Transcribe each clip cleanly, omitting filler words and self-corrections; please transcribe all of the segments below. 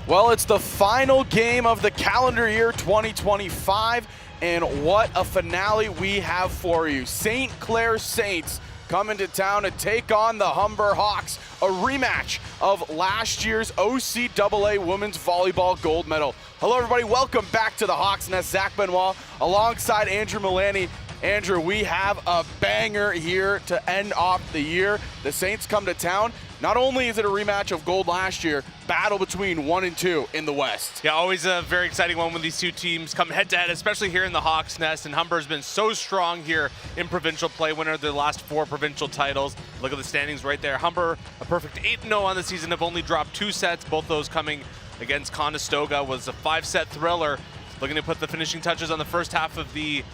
Well, it's the final game of the calendar year 2025, and what a finale we have for you. St. Clair Saints coming to town to take on the Humber Hawks, a rematch of last year's OCAA Women's Volleyball Gold Medal. Hello, everybody. Welcome back to the Hawks Nest. Zach Benoit alongside Andrew Milani. Andrew, we have a banger here to end off the year. The Saints come to town. Not only is it a rematch of gold last year, battle between 1 and 2 in the West. Yeah, always a very exciting one when these two teams come head-to-head, especially here in the Hawks Nest. And Humber's been so strong here in provincial play, winner of their last 4 provincial titles. Look at the standings right there. Humber, a perfect 8-0 on the season, have only dropped 2 sets, both those coming against Conestoga. Was a 5-set thriller, looking to put the finishing touches on the first half of the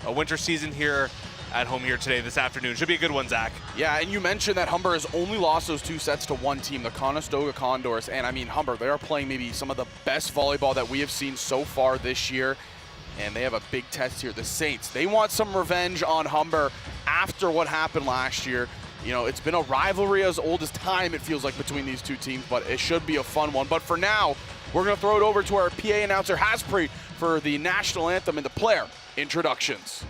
winter season here at home here today, this afternoon. Should be a good one, Zach. Yeah, and you mentioned that Humber has only lost those 2 sets to one team, the Conestoga Condors. And I mean, Humber, they are playing maybe some of the best volleyball that we have seen so far this year. And they have a big test here, the Saints. They want some revenge on Humber after what happened last year. You know, it's been a rivalry as old as time, it feels like, between these two teams, but it should be a fun one. But for now, we're going to throw it over to our PA announcer, Haspreet, for the national anthem and the player introductions.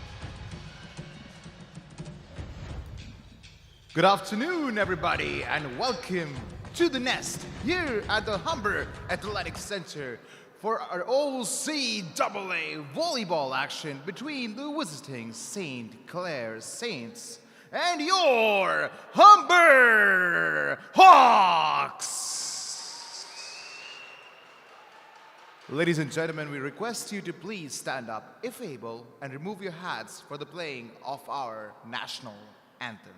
Good afternoon, everybody, and welcome to the Nest here at the Humber Athletic Center for our OCAA volleyball action between the visiting St. Clair Saints and your Humber Hawks. Ladies and gentlemen, we request you to please stand up, if able, and remove your hats for the playing of our national anthem.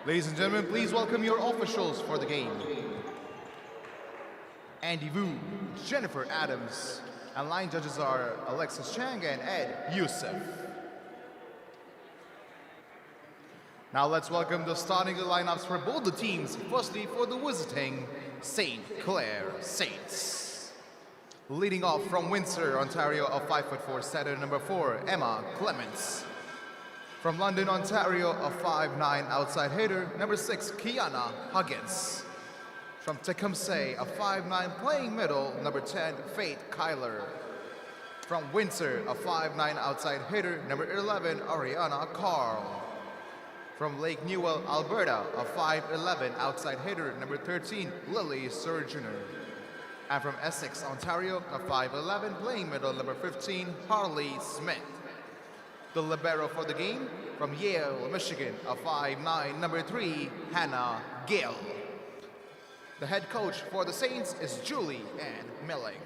Ladies and gentlemen, please welcome your officials for the game. Andy Wu, Jennifer Adams, and line judges are Alexis Chang and Ed Youssef. Now let's welcome the starting lineups for both the teams. Firstly, for the visiting St. Clair Saints. Leading off from Windsor, Ontario, a 5'4" setter, number 4, Emma Clements. From London, Ontario, a 5'9" outside hitter, number 6, Kiana Huggins. From Tecumseh, a 5'9" playing middle, number 10, Faith Kyler. From Windsor, a 5'9" outside hitter, number 11, Ariana Carl. From Lake Newell, Alberta, a 5'11" outside hitter, number 13, Lily Surgener. And from Essex, Ontario, a 5'11" playing middle, number 15, Harley Smith. The libero for the game, from Yale, Michigan, a 5'9", number 3, Hannah Gill. The head coach for the Saints is Julie Ann Milling.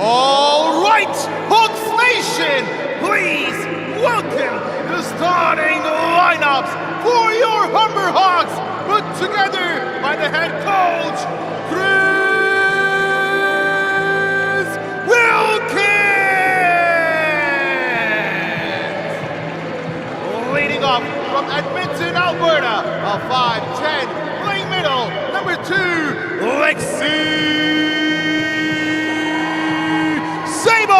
All right, Hawks ovation, please welcome the starting lineups for your Humber Hawks, put together by the head coach, Chris Wilkins. Leading off from Edmonton, Alberta, a 5'10", playing middle, number 2, Lexi Sabo.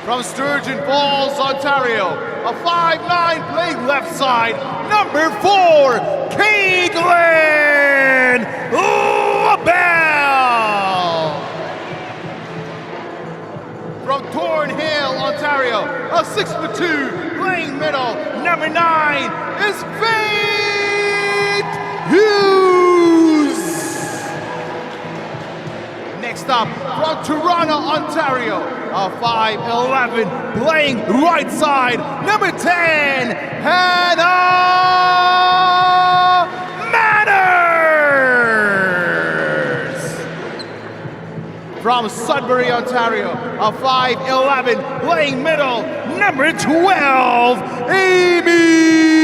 From Sturgeon Falls, Ontario, a 5'9", playing left side, number 4, Caitlin LaBelle. From Thornhill, Ontario, a 6'2", playing middle, number 9, is Faith Hughes. Next up, from Toronto, Ontario, a 5'11", playing right side, number 10, Hannah Manners. From Sudbury, Ontario, a 5'11", playing middle, number 12, Amy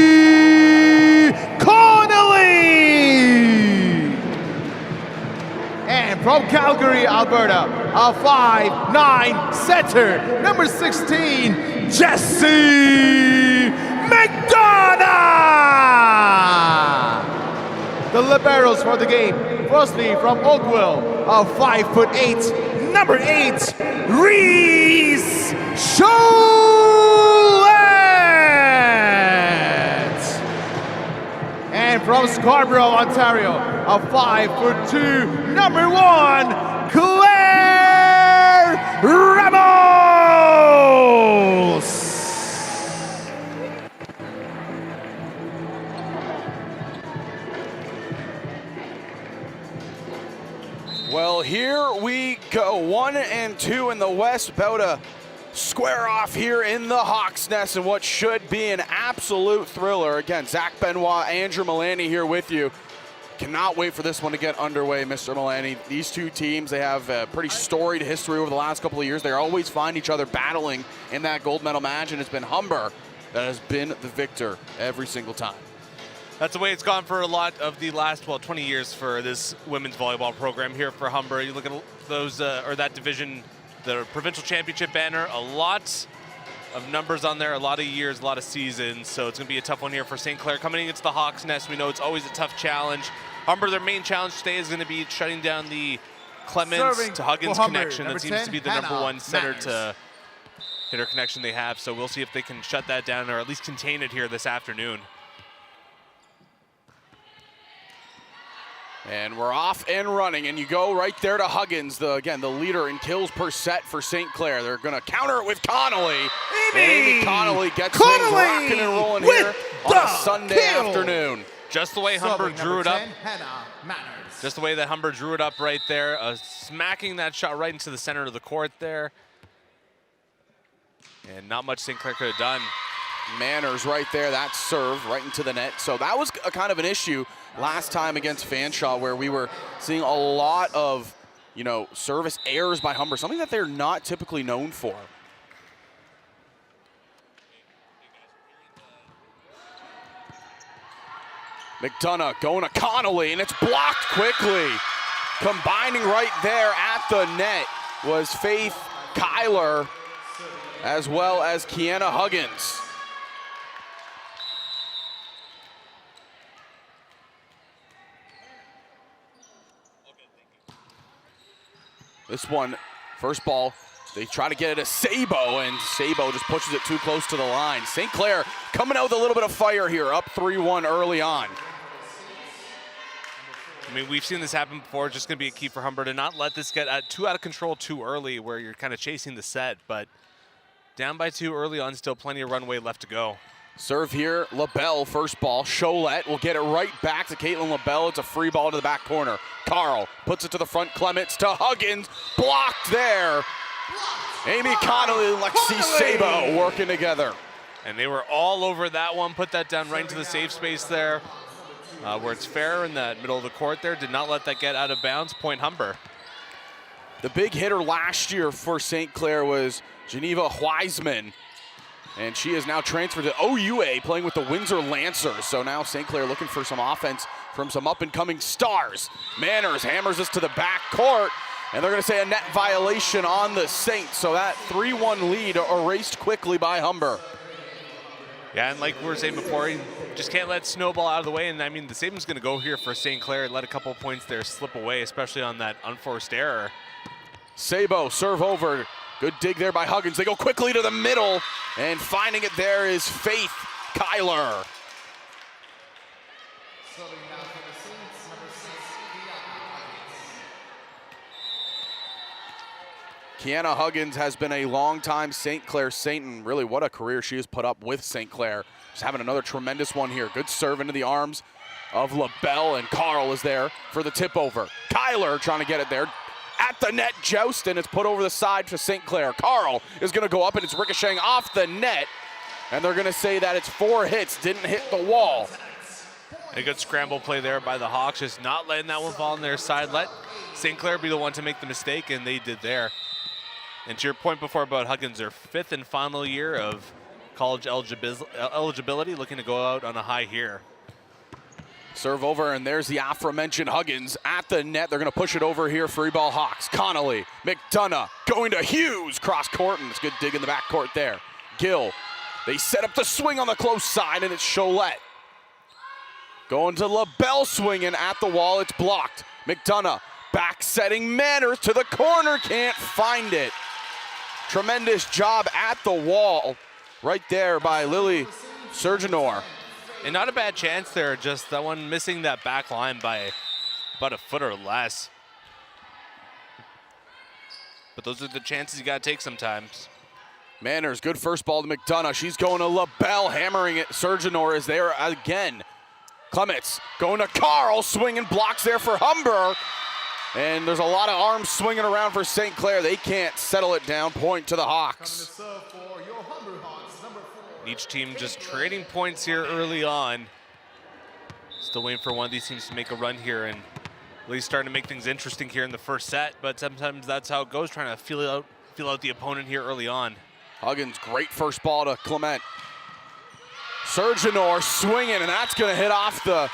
Connolly. And from Calgary, Alberta, a 5'9", center, number 16, Jessie McDonough. The liberos for the game, firstly from Oakville, a 5'8", number 8, Reese Cholette. And from Scarborough, Ontario, a 5'2", number 1, Clair Ramos. Well, here we go. 1 and 2 in the West, about to square off here in the Hawks' Nest in what should be an absolute thriller. Again, Zach Benoit, Andrew Milani here with you. Cannot wait for this one to get underway, Mr. Milani. These two teams, they have a pretty storied history over the last couple of years. They always find each other battling in that gold medal match, and it's been Humber that has been the victor every single time. That's the way it's gone for a lot of the last, 20 years for this women's volleyball program here for Humber. You look at those, or that division, the provincial championship banner, a lot of numbers on there, a lot of years, a lot of seasons. So it's going to be a tough one here for St. Clair. Coming against the Hawks' Nest, we know it's always a tough challenge. Humber, their main challenge today is going to be shutting down the Clements to Huggins connection. That seems to be the number one center to hitter connection they have. So we'll see if they can shut that down or at least contain it here this afternoon. And we're off and running, and you go right there to Huggins, the leader in kills per set for St. Clair. They're going to counter it with Connolly. Amy Connolly gets things rocking and rolling here on a Sunday afternoon. Just the way Humber drew it up. Just the way that Humber drew it up right there. Smacking that shot right into the center of the court there. And not much St. Clair could have done. Manners right there, that serve right into the net. So that was a kind of an issue last time against Fanshawe, where we were seeing a lot of, service errors by Humber, something that they're not typically known for. McDonough going to Connolly, and it's blocked quickly. Combining right there at the net was Faith Kyler, as well as Kiana Huggins. This one, first ball, they try to get it to Sabo, and Sabo just pushes it too close to the line. St. Clair coming out with a little bit of fire here, up 3-1 early on. I mean, we've seen this happen before. It's just going to be a key for Humber to not let this get too out of control too early, where you're kind of chasing the set. But down by 2 early on, still plenty of runway left to go. Serve here, LaBelle, first ball. Cholette will get it right back to Caitlin LaBelle. It's a free ball to the back corner. Carl puts it to the front. Clements to Huggins. Blocked there. Amy Connolly, Lexi Sabo working together. And they were all over that one. Put that down right into the safe space there, where it's fair in that middle of the court there. Did not let that get out of bounds. Point Humber. The big hitter last year for St. Clair was Geneva Wiseman, and she is now transferred to OUA, playing with the Windsor Lancers. So now St. Clair looking for some offense from some up-and-coming stars. Manners hammers this to the back court, and they're going to say a net violation on the Saints. So that 3-1 lead erased quickly by Humber. Yeah, and like we were saying before, you just can't let snowball out of the way. And I mean, the same is going to go here for St. Clair. Let a couple points there slip away, especially on that unforced error. Sabo, serve over. Good dig there by Huggins. They go quickly to the middle, and finding it there is Faith Kyler. Kiana Huggins has been a long-time St. Clair Saint, and really what a career she has put up with St. Clair. She's having another tremendous one here. Good serve into the arms of LaBelle, and Carl is there for the tip over. Kyler trying to get it there. At the net, joust, and it's put over the side to St. Clair. Carl is going to go up, and it's ricocheting off the net, and they're going to say that it's 4 hits, didn't hit the wall. A good scramble play there by the Hawks, just not letting that one fall on their side. Let St. Clair be the one to make the mistake, and they did there. And to your point before about Huggins, their 5th and final year of college eligibility, looking to go out on a high here. Serve over, and there's the aforementioned Huggins at the net. They're going to push it over here for Ball Hawks. Connolly, McDonough going to Hughes, cross court, and it's a good dig in the back court there. Gill, they set up the swing on the close side, and it's Cholette. Going to LaBelle, swinging at the wall, it's blocked. McDonough back setting Manners to the corner, can't find it. Tremendous job at the wall right there by Lily Surgenor. And not a bad chance there, just that one missing that back line by about a foot or less. But those are the chances you got to take sometimes. Manners, good first ball to McDonough. She's going to LaBelle, hammering it. Surgenor is there again. Clements going to Carl, swinging blocks there for Humber. And there's a lot of arms swinging around for St. Clair. They can't settle it down. Point to the Hawks. Each team just trading points here early on. Still waiting for one of these teams to make a run here and really starting to make things interesting here in the first set. But sometimes that's how it goes, trying to feel out the opponent here early on. Huggins, great first ball to Clement. Surgenor swinging, and that's going to hit off the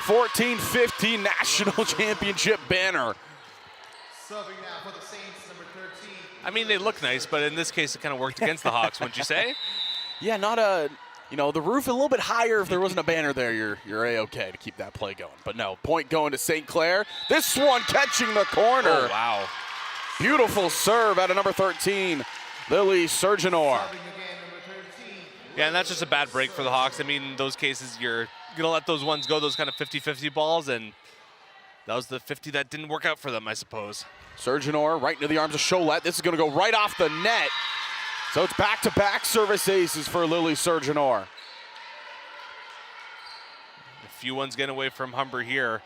14-15 national championship banner. Serving now for the Saints, number 13. I mean, they look nice, but in this case, it kind of worked against the Hawks, wouldn't you say? Yeah, not a, the roof a little bit higher. If there wasn't a banner there, you're A-okay to keep that play going. But no, point going to St. Clair. This one catching the corner. Oh, wow. Beautiful serve out of number 13, Lily Surgenor. Yeah, and that's just a bad break for the Hawks. I mean, in those cases, you're going to let those ones go, those kind of 50-50 balls, and that was the 50 that didn't work out for them, I suppose. Surgenor right into the arms of Cholette. This is going to go right off the net. So it's back-to-back service aces for Lily Surgenor. A few ones getting away from Humber here.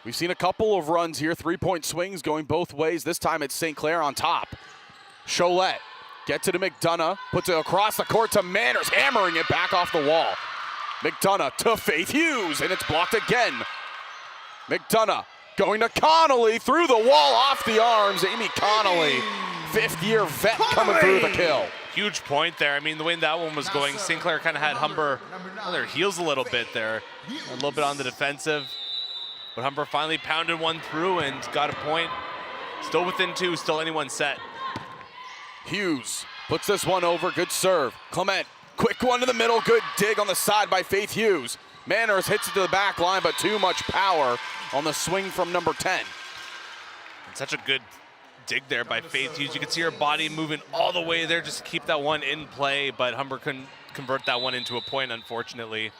We've seen a couple of runs here, 3-point swings going both ways. This time it's St. Clair on top. Cholette gets it to McDonough, puts it across the court to Manners, hammering it back off the wall. McDonough to Faith Hughes, and it's blocked again. McDonough going to Connolly, through the wall, off the arms. Amy Connolly, 5th-year vet, coming through the kill. Huge point there. I mean, the way that one was going, St. Clair kind of had Humber on their heels a little bit there, a little bit on the defensive. But Humber finally pounded one through and got a point. Still within 2, still anyone set. Hughes puts this one over, good serve. Clement, quick one to the middle, good dig on the side by Faith Hughes. Manners hits it to the back line, but too much power on the swing from number 10. And such a good dig there by Faith Hughes. You can see her body moving all the way there just to keep that one in play, but Humber couldn't convert that one into a point, unfortunately.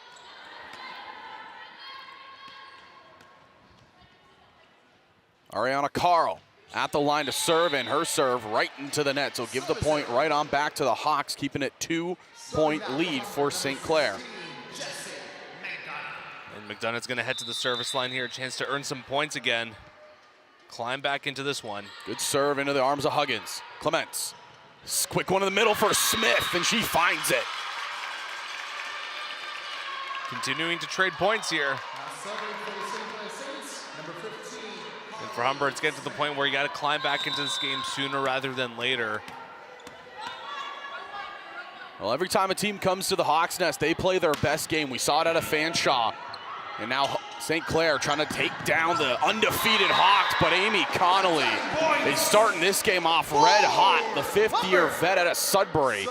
Ariana Carl at the line to serve, and her serve right into the net. So give the point right on back to the Hawks, keeping it 2-point lead for St. Clair. And McDonough's going to head to the service line here, a chance to earn some points again. Climb back into this one. Good serve into the arms of Huggins. Clements, quick one in the middle for Smith, and she finds it. Continuing to trade points here. And for Humber, it's getting to the point where you got to climb back into this game sooner rather than later. Well, every time a team comes to the Hawks Nest, they play their best game. We saw it out of Fanshawe. And now St. Clair trying to take down the undefeated Hawks, but Amy Connolly is starting this game off red hot, the fifth-year vet out of Sudbury.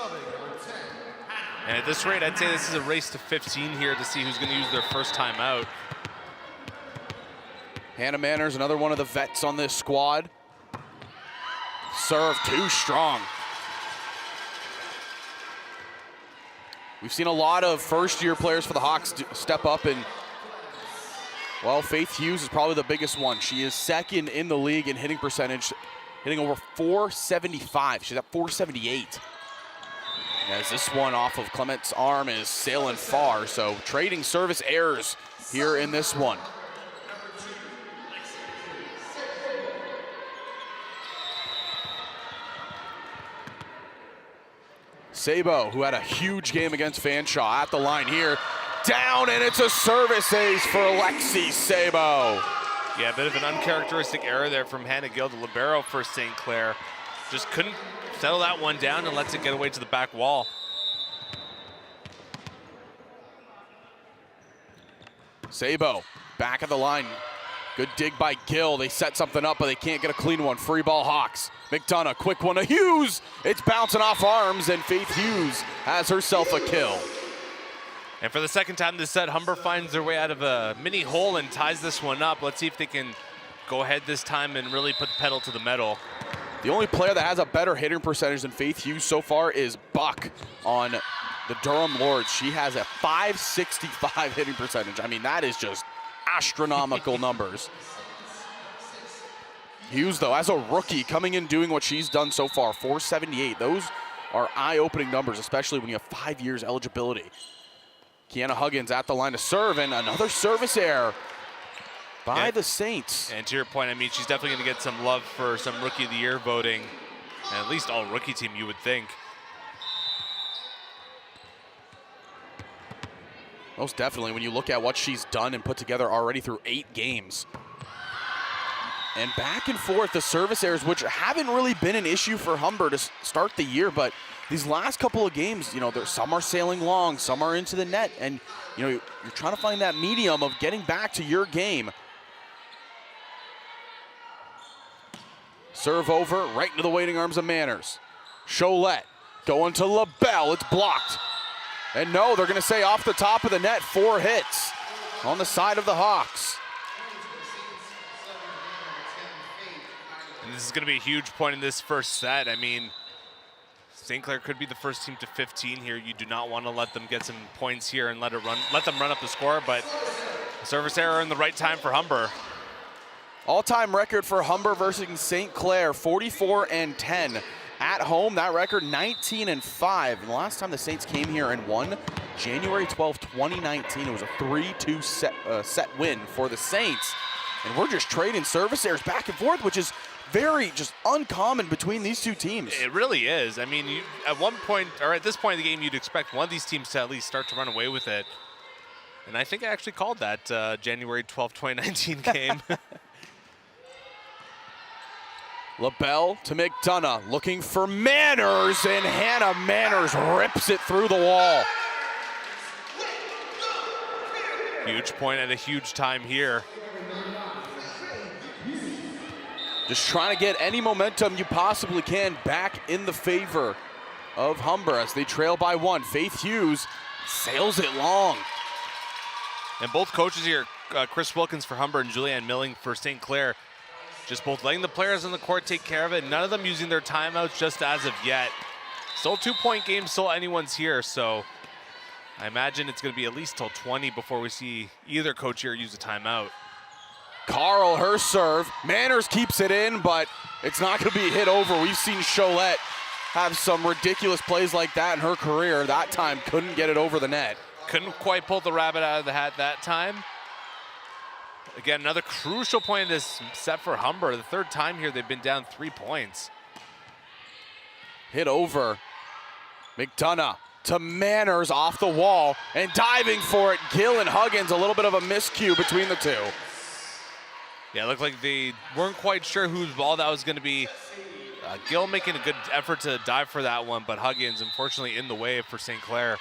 And at this rate, I'd say this is a race to 15 here to see who's going to use their first time out. Hannah Manners, another one of the vets on this squad. Serve too strong. We've seen a lot of first-year players for the Hawks step up, and, well, Faith Hughes is probably the biggest one. She is second in the league in hitting percentage, hitting over 475. She's at 478. As this one off of Clement's arm is sailing far, so trading service errors here in this one. Sabo, who had a huge game against Fanshawe, at the line here. Down, and it's a service ace for Alexi Sabo. Yeah, a bit of an uncharacteristic error there from Hannah Gill, the libero for St. Clair. Just couldn't settle that one down and lets it get away to the back wall. Sabo, back of the line. Good dig by Gill. They set something up, but they can't get a clean one. Free ball Hawks. McDonough, quick one to Hughes. It's bouncing off arms, and Faith Hughes has herself a kill. And for the second time this set, Humber finds their way out of a mini hole and ties this one up. Let's see if they can go ahead this time and really put the pedal to the metal. The only player that has a better hitting percentage than Faith Hughes so far is Buck on the Durham Lords. She has a 565 hitting percentage. I mean, that is just astronomical numbers. Hughes, though, as a rookie, coming in doing what she's done so far, 478. Those are eye-opening numbers, especially when you have 5 years eligibility. Kiana Huggins at the line to serve, and another service error by the Saints. And to your point, I mean, she's definitely going to get some love for some Rookie of the Year voting, and at least all rookie team, you would think. Most definitely, when you look at what she's done and put together already through 8 games. And back and forth, the service errors, which haven't really been an issue for Humber to start the year, but these last couple of games, you know, some are sailing long, some are into the net, and, you know, you're trying to find that medium of getting back to your game. Serve over, right into the waiting arms of Manners. Cholette going to LaBelle, it's blocked. And no, they're gonna say off the top of the net, 4 hits on the side of the Hawks. And this is going to be a huge point in this first set. I mean, St. Clair could be the first team to 15 here. You do not want to let them get some points here and let them run up the score, but service error in the right time for Humber. All-time record for Humber versus St. Clair, 44-10. At home, that record 19-5. And the last time the Saints came here and won, January 12, 2019, it was a 3-2 set win for the Saints. And we're just trading service errors back and forth, which is very just uncommon between these two teams. It really is. I mean, at one point, or at this point in the game, you'd expect one of these teams to at least start to run away with it. And I think I actually called that January 12, 2019 game. LaBelle to McDonough, looking for Manners, and Hannah Manners rips it through the wall. Huge point at a huge time here. Just trying to get any momentum you possibly can back in the favor of Humber as they trail by 1. Faith Hughes sails it long. And both coaches here, Chris Wilkins for Humber and Julianne Milling for St. Clair, just both letting the players on the court take care of it. None of them using their timeouts just as of yet. Still 2-point game, still anyone's here, so I imagine it's going to be at least till 20 before we see either coach here use a timeout. Carl, her serve. Manners keeps it in, but it's not going to be hit over. We've seen Cholette have some ridiculous plays like that in her career. That time couldn't get it over the net. Couldn't quite pull the rabbit out of the hat that time. Again, another crucial point in this set for Humber. The third time here they've been down 3 points. Hit over. McDonough to Manners off the wall and diving for it. Gill and Huggins, a little bit of a miscue between the two. Yeah, it looked like they weren't quite sure whose ball that was going to be. Gill making a good effort to dive for that one, but Huggins unfortunately in the way for St. Clair.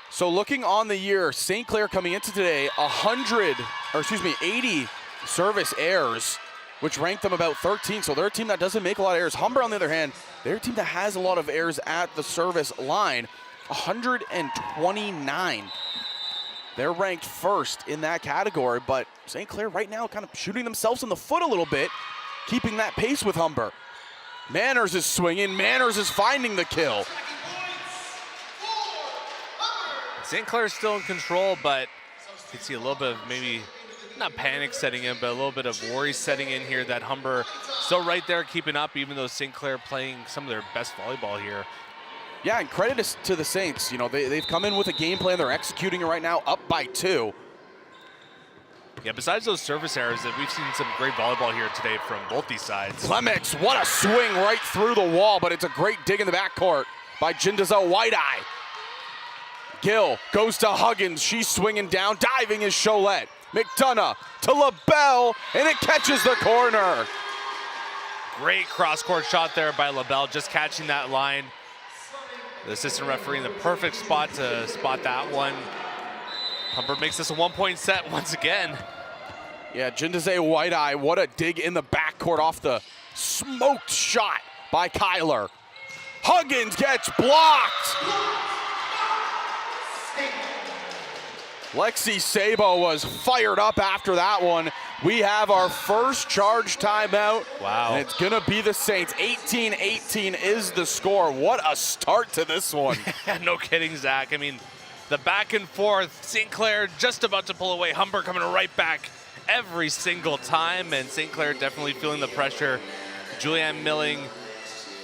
So looking on the year, St. Clair coming into today, 80 service errors, which ranked them about 13. So they're a team that doesn't make a lot of errors. Humber, on the other hand, they're a team that has a lot of errors at the service line, 129. They're ranked first in that category, but St. Clair right now kind of shooting themselves in the foot a little bit, keeping that pace with Humber. Manners is swinging. Manners is finding the kill. St. Clair's still in control, but you can see a little bit of maybe, not panic setting in, but a little bit of worry setting in here that Humber still right there keeping up, even though St. Clair playing some of their best volleyball here. Yeah, and credit to the Saints. You know, they've come in with a game plan. They're executing it right now, up by 2. Yeah, besides those service errors, that we've seen some great volleyball here today from both these sides. Clements, what a swing right through the wall, but it's a great dig in the backcourt by Jindazel White-Eye. Gill goes to Huggins. She's swinging down. Diving is Cholette. McDonough to LaBelle, and it catches the corner. Great cross-court shot there by LaBelle, just catching that line. The assistant referee in the perfect spot to spot that one. Humber makes this a 1-point set once again. Yeah, Jindazel White-Eye, what a dig in the backcourt off the smoked shot by Kyler. Huggins gets blocked. Lexi Sabo was fired up after that one. We have our first charge timeout. Wow. And it's gonna be the Saints. 18-18 is the score. What a start to this one. No kidding, Zach. I mean, the back and forth, St. Clair just about to pull away. Humber coming right back every single time, and St. Clair definitely feeling the pressure. Julianne Milling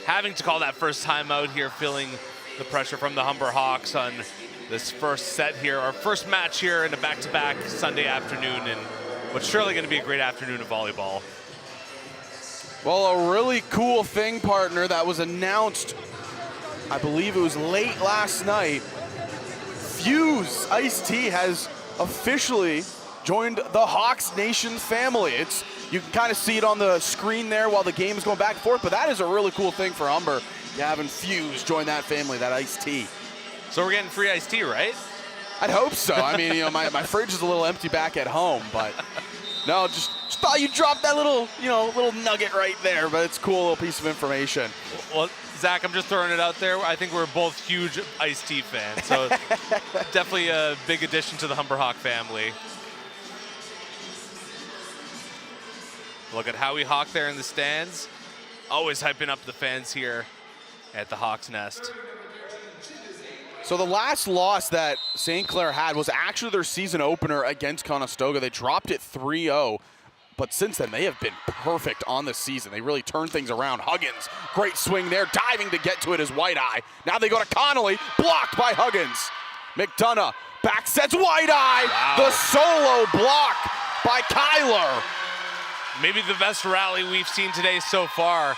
having to call that first timeout here, feeling the pressure from the Humber Hawks on this first set here, our first match here in a back-to-back Sunday afternoon, and what's surely going to be a great afternoon of volleyball. Well, a really cool thing, partner, that was announced, I believe it was late last night. Fuse Iced Tea has officially joined the Hawks Nation family. You can kind of see it on the screen there while the game is going back and forth, but that is a really cool thing for Humber, having Fuse join that family, that iced tea. So we're getting free iced tea, right? I'd hope so. I mean, you know, my fridge is a little empty back at home, but no, just thought you dropped that little, little nugget right there, but it's a cool little piece of information. Well, Zach, I'm just throwing it out there. I think we're both huge iced tea fans, so definitely a big addition to the Humber Hawk family. Look at Howie Hawk there in the stands. Always hyping up the fans here at the Hawks Nest. So the last loss that St. Clair had was actually their season opener against Conestoga. They dropped it 3-0, but since then they have been perfect on the season. They really turned things around. Huggins, great swing there, diving to get to it is White-Eye. Now they go to Connolly, blocked by Huggins. McDonough, back sets White-Eye. Wow. The solo block by Kyler. Maybe the best rally we've seen today so far.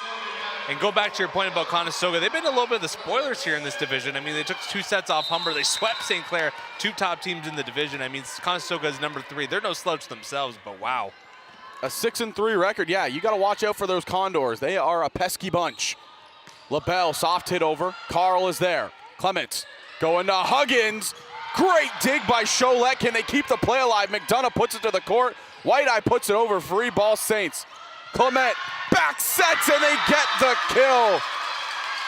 And go back to your point about Conestoga. They've been a little bit of the spoilers here in this division. I mean, they took 2 sets off Humber. They swept St. Clair, 2 top teams in the division. I mean, Conestoga is number 3. They're no slouch themselves, but wow. A 6-3 record. Yeah, you got to watch out for those Condors. They are a pesky bunch. LaBelle, soft hit over. Carl is there. Clements going to Huggins. Great dig by Cholette. Can they keep the play alive? McDonough puts it to the court. White-Eye puts it over. Free ball Saints. Clement back sets and they get the kill.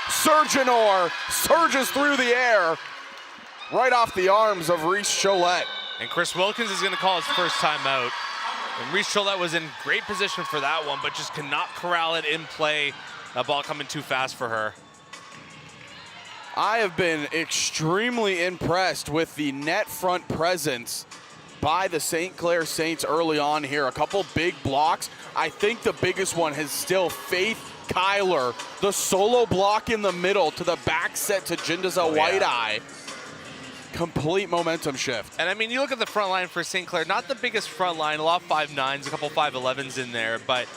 Surgeonor surges through the air right off the arms of Reese Cholette. And Chris Wilkins is going to call his first timeout. And Reese Cholette was in great position for that one, but just cannot corral it in play. That ball coming too fast for her. I have been extremely impressed with the net front presence by the St. Clair Saints early on here. A couple big blocks. I think the biggest one is still Faith Kyler. The solo block in the middle to the back set to Jindazel White-Eye. Complete momentum shift. And I mean, you look at the front line for St. Clair, not the biggest front line, a lot of 5'9s, a couple 5'11s in there, but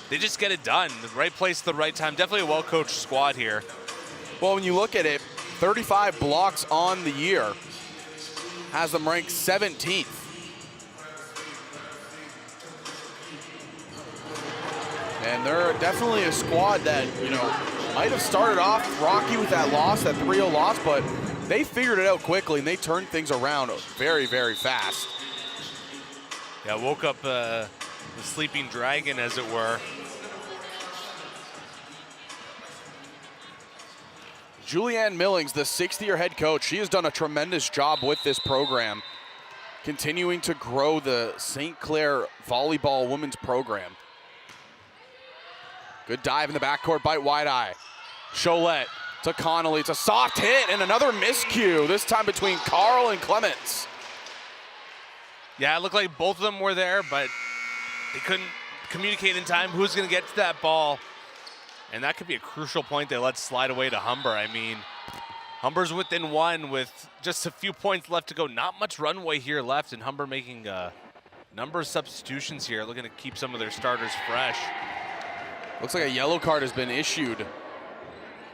they just get it done. The right place, the right time. Definitely a well-coached squad here. Well, when you look at it, 35 blocks on the year has them ranked 17th. And they're definitely a squad that, might have started off rocky with that loss, that 3-0 loss, but they figured it out quickly and they turned things around very, very fast. Yeah, woke up the sleeping dragon, as it were. Julianne Millings, the 60-year head coach, she has done a tremendous job with this program, continuing to grow the St. Clair volleyball women's program. Good dive in the backcourt, bite wide eye. Cholette to Connolly, it's a soft hit and another miscue, this time between Carl and Clements. Yeah, it looked like both of them were there, but they couldn't communicate in time who's going to get to that ball. And that could be a crucial point they let slide away to Humber. I mean, Humber's within one with just a few points left to go. Not much runway here left, and Humber making a number of substitutions here, looking to keep some of their starters fresh. Looks like a yellow card has been issued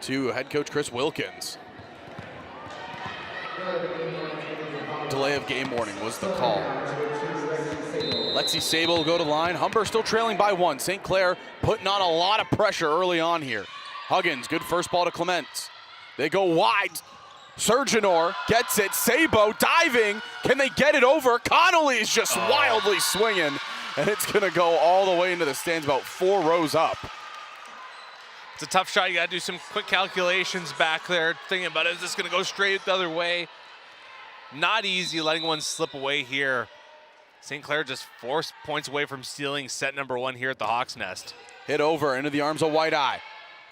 to head coach Chris Wilkins. Delay of game warning was the call. Lexi Sable will go to line. Humber still trailing by 1. St. Clair putting on a lot of pressure early on here. Huggins, good first ball to Clements. They go wide. Surgenor gets it. Sabo diving. Can they get it over? Connolly is just wildly swinging, and it's going to go all the way into the stands, about 4 rows up. It's a tough shot. You got to do some quick calculations back there, thinking about, is this going to go straight the other way? Not easy letting one slip away here. St. Clair just 4 points away from stealing set number 1 here at the Hawks Nest. Hit over into the arms of White Eye.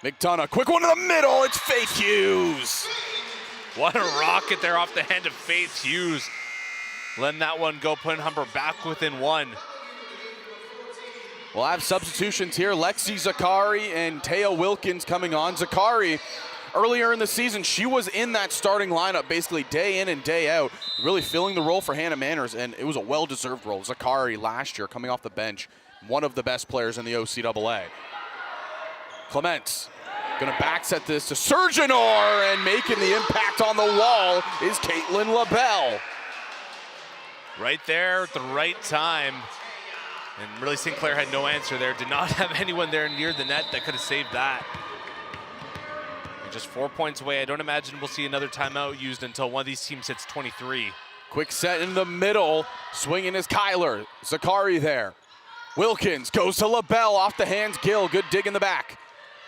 McDonough, quick one to the middle. It's Faith Hughes. What a rocket there off the hand of Faith Hughes. Letting that one go, putting Humber back within 1. We'll have substitutions here. Lexi Zakari and Taya Wilkins coming on. Zakari, earlier in the season, she was in that starting lineup basically day in and day out, really filling the role for Hannah Manners, and it was a well-deserved role. Zakari last year coming off the bench, one of the best players in the OCAA. Clements gonna backset this to Surgenor, and making the impact on the wall is Caitlin LaBelle. Right there at the right time. And really, St. Clair had no answer there. Did not have anyone there near the net that could have saved that. And just 4 points away. I don't imagine we'll see another timeout used until one of these teams hits 23. Quick set in the middle. Swinging is Kyler. Zakari there. Wilkins goes to LaBelle off the hands. Gill, good dig in the back.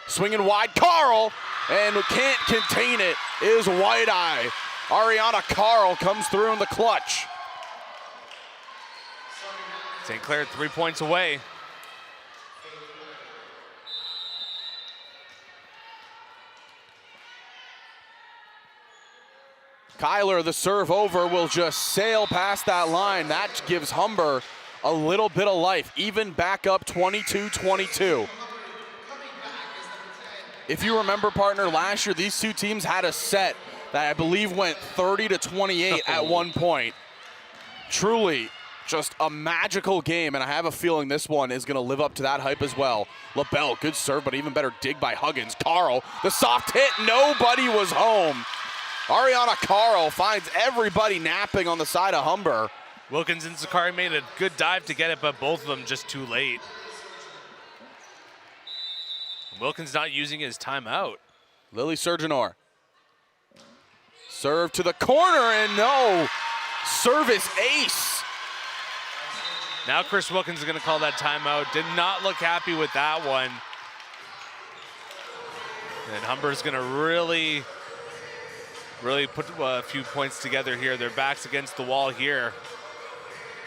Swinging wide, Carl, and can't contain it is White Eye. Ariana Carl comes through in the clutch. St. Clair 3 points away. Kyler, the serve over, will just sail past that line. That gives Humber a little bit of life, even back up 22-22. If you remember, partner, last year these two teams had a set that I believe went 30-28 at one point. Truly just a magical game, and I have a feeling this one is going to live up to that hype as well. LaBelle, good serve, but even better dig by Huggins. Carl, the soft hit, nobody was home. Ariana Carl finds everybody napping on the side of Humber. Wilkins and Zakari made a good dive to get it, but both of them just too late. Wilkins not using his timeout. Lily Surgenor. Serve to the corner, and no. Service ace. Now Chris Wilkins is going to call that timeout. Did not look happy with that one. And Humber's going to really put a few points together here. Their backs against the wall here.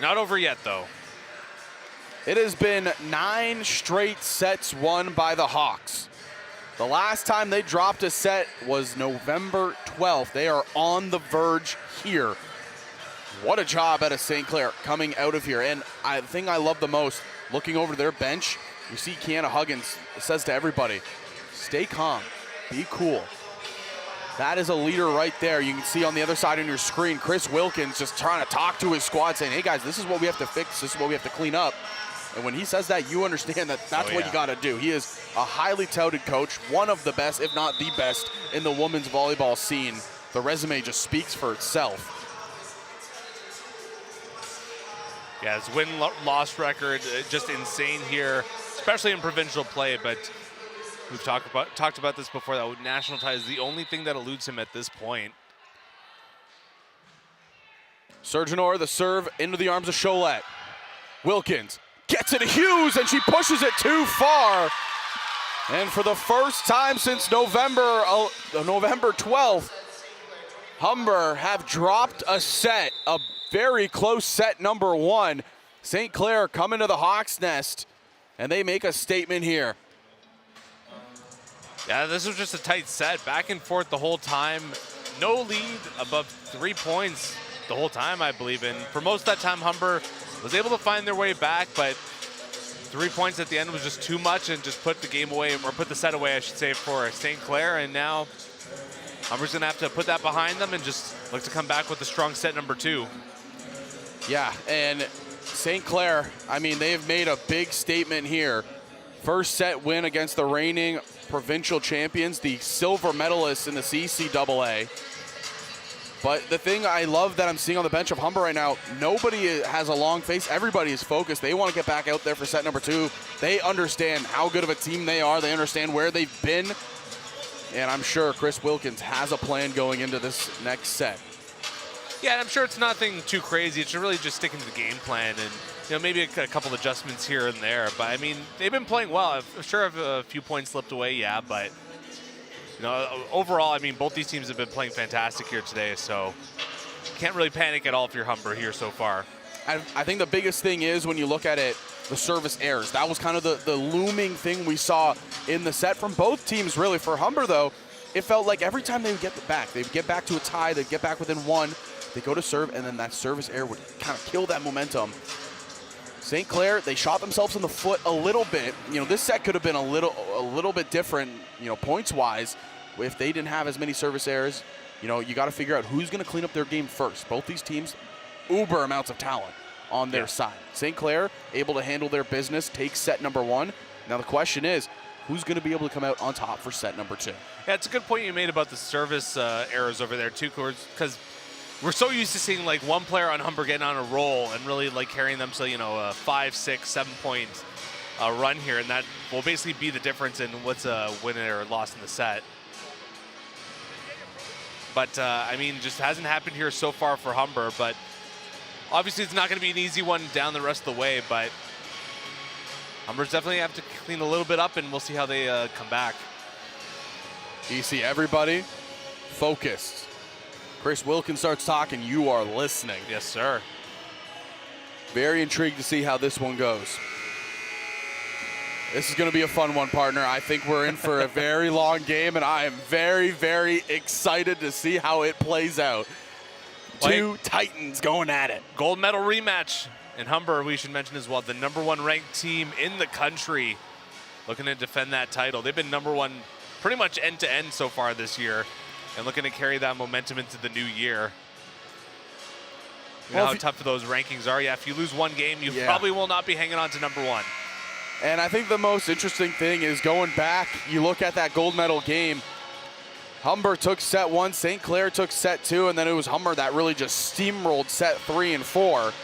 Not over yet, though. It has been 9 straight sets won by the Hawks. The last time they dropped a set was November 12th. They are on the verge here. What a job out of St. Clair coming out of here. And the thing I love the most, looking over their bench, you see Kiana Huggins says to everybody, stay calm, be cool. That is a leader right there. You can see on the other side on your screen, Chris Wilkins just trying to talk to his squad, saying, hey guys, this is what we have to fix, this is what we have to clean up. And when he says that, you understand that that's what you got to do. He is a highly touted coach, one of the best, if not the best, in the women's volleyball scene. The resume just speaks for itself. Yeah, his win-loss record just insane here. especially in provincial play, but we've talked about this before, that national tie is the only thing that eludes him at this point. Surgeonor, the serve into the arms of Cholette. Wilkins gets it to Hughes, and she pushes it too far. And for the first time since November 12th, Humber have dropped a set, a very close set number 1. St. Clair coming to the Hawks' nest, and they make a statement here. Yeah, this was just a tight set, back and forth the whole time. No lead above 3 points the whole time, I believe. And for most of that time, Humber was able to find their way back, but 3 points at the end was just too much and just put the game away, or put the set away, I should say, for St. Clair. And now Humber's gonna have to put that behind them and just look to come back with a strong set number 2. Yeah, and St. Clair, I mean, they've made a big statement here. First set win against the reigning provincial champions, the silver medalists in the CCAA. But the thing I love that I'm seeing on the bench of Humber right now, nobody has a long face. Everybody is focused. They want to get back out there for set number 2. They understand how good of a team they are. They understand where they've been. And I'm sure Chris Wilkins has a plan going into this next set. Yeah, and I'm sure it's nothing too crazy. It's really just sticking to the game plan and maybe a couple adjustments here and there. But I mean, they've been playing well. I'm sure a few points slipped away, yeah, but overall, I mean, both these teams have been playing fantastic here today, so can't really panic at all if you're Humber here so far. I think the biggest thing is when you look at it, the service errors. That was kind of the looming thing we saw in the set from both teams, really. For Humber, though, it felt like every time they would get back, they would get back to a tie, they'd get back within 1, they go to serve, and then that service error would kind of kill that momentum. St. Clair, they shot themselves in the foot a little bit. This set could have been a little bit different, points-wise, if they didn't have as many service errors. You got to figure out who's going to clean up their game first. Both these teams, uber amounts of talent on their side. St. Clair able to handle their business, take set number 1. Now the question is, who's going to be able to come out on top for set number 2? Yeah, it's a good point you made about the service errors over there too, because we're so used to seeing like one player on Humber getting on a roll and really like carrying them to a 5, 6, 7 point run here, and that will basically be the difference in what's a win or loss in the set. But I mean, just hasn't happened here so far for Humber. But obviously, it's not going to be an easy one down the rest of the way. But Humber's definitely have to clean a little bit up, and we'll see how they come back. You see everybody focused. Chris Wilkins starts talking. You are listening. Yes, sir. Very intrigued to see how this one goes. This is going to be a fun one, partner. I think we're in for a very long game, and I am very, very excited to see how it plays out. Two Titans going at it. Gold medal rematch. And Humber, we should mention as well, the #1 ranked team in the country looking to defend that title. They've been #1 pretty much end-to-end so far this year and looking to carry that momentum into the new year. You know how tough those rankings are. Yeah, if you lose one game, you probably will not be hanging on to #1. And I think the most interesting thing is going back, you look at that gold medal game, Humber took set 1, St. Clair took set 2, and then it was Humber that really just steamrolled set 3 and 4.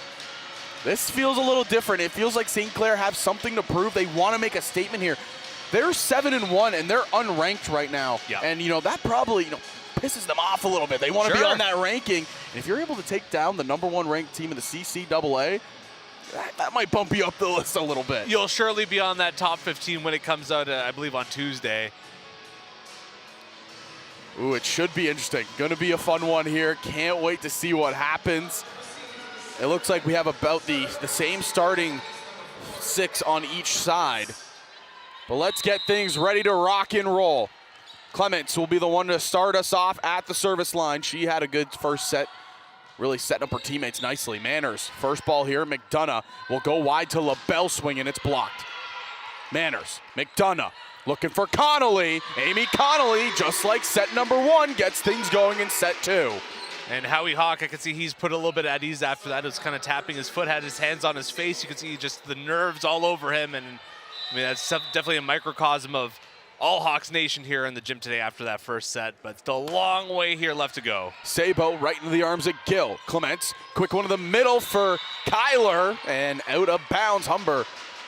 This feels a little different. It feels like St. Clair have something to prove. They want to make a statement here. They're 7-1, and they're unranked right now. Yeah. And, that probably, pisses them off a little bit. They want to be on that ranking. And if you're able to take down the #1 ranked team in the CCAA, that might bump you up the list a little bit. You'll surely be on that top 15 when it comes out, I believe, on Tuesday. Ooh, it should be interesting. Going to be a fun one here. Can't wait to see what happens. It looks like we have about the same starting 6 on each side. But let's get things ready to rock and roll. Clements will be the one to start us off at the service line. She had a good first set. Really setting up her teammates nicely. Manners, first ball here. McDonough will go wide to LaBelle swing, and it's blocked. Manners, McDonough looking for Connolly. Amy Connolly, just like set #1, gets things going in set 2. And Howie Hawk, I can see he's put a little bit at ease after that. He was kind of tapping his foot, had his hands on his face. You can see just the nerves all over him. And I mean, that's definitely a microcosm of all Hawks Nation here in the gym today after that first set, but still a long way here left to go. Sabo right into the arms of Gill. Clements, quick one to the middle for Kyler, and out of bounds. Humber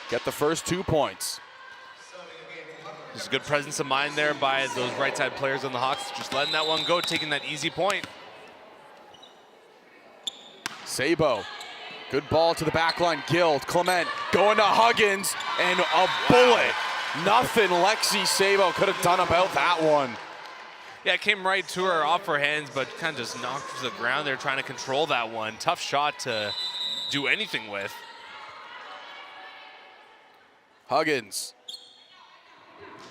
get the first 2 points. Just a good presence of mind there by those right side players on the Hawks, just letting that one go, taking that easy point. Sabo, good ball to the back line. Gill, Clement going to Huggins, and a bullet. Nothing Lexi Sabo could have done about that one. Yeah, it came right to her off her hands, but kind of just knocked to the ground there trying to control that one. Tough shot to do anything with. Huggins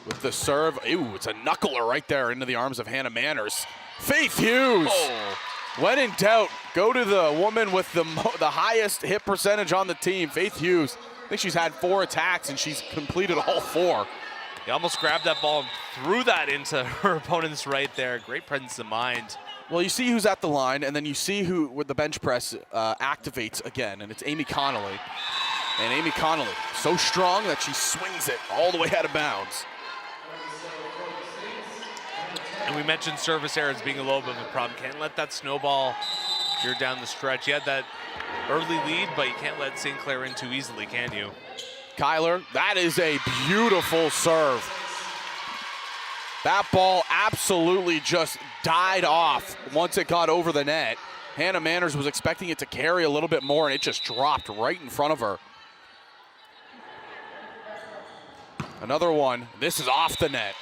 with the serve. Ooh, it's a knuckler right there into the arms of Hannah Manners. Faith Hughes. Oh. When in doubt, go to the woman with the highest hit percentage on the team, Faith Hughes. I think she's had 4 attacks and she's completed all 4. He almost grabbed that ball and threw that into her opponent's right there. Great presence of mind. Well, you see who's at the line, and then you see who with the bench press activates again, and it's Amy Connolly. And Amy Connolly, so strong that she swings it all the way out of bounds. And we mentioned service errors being a little bit of a problem. Can't let that snowball here down the stretch. You had that early lead, but you can't let St. Clair in too easily, can you? Kyler, that is a beautiful serve. That ball absolutely just died off once it got over the net. Hannah Manners was expecting it to carry a little bit more, and it just dropped right in front of her. Another one. This is off the net.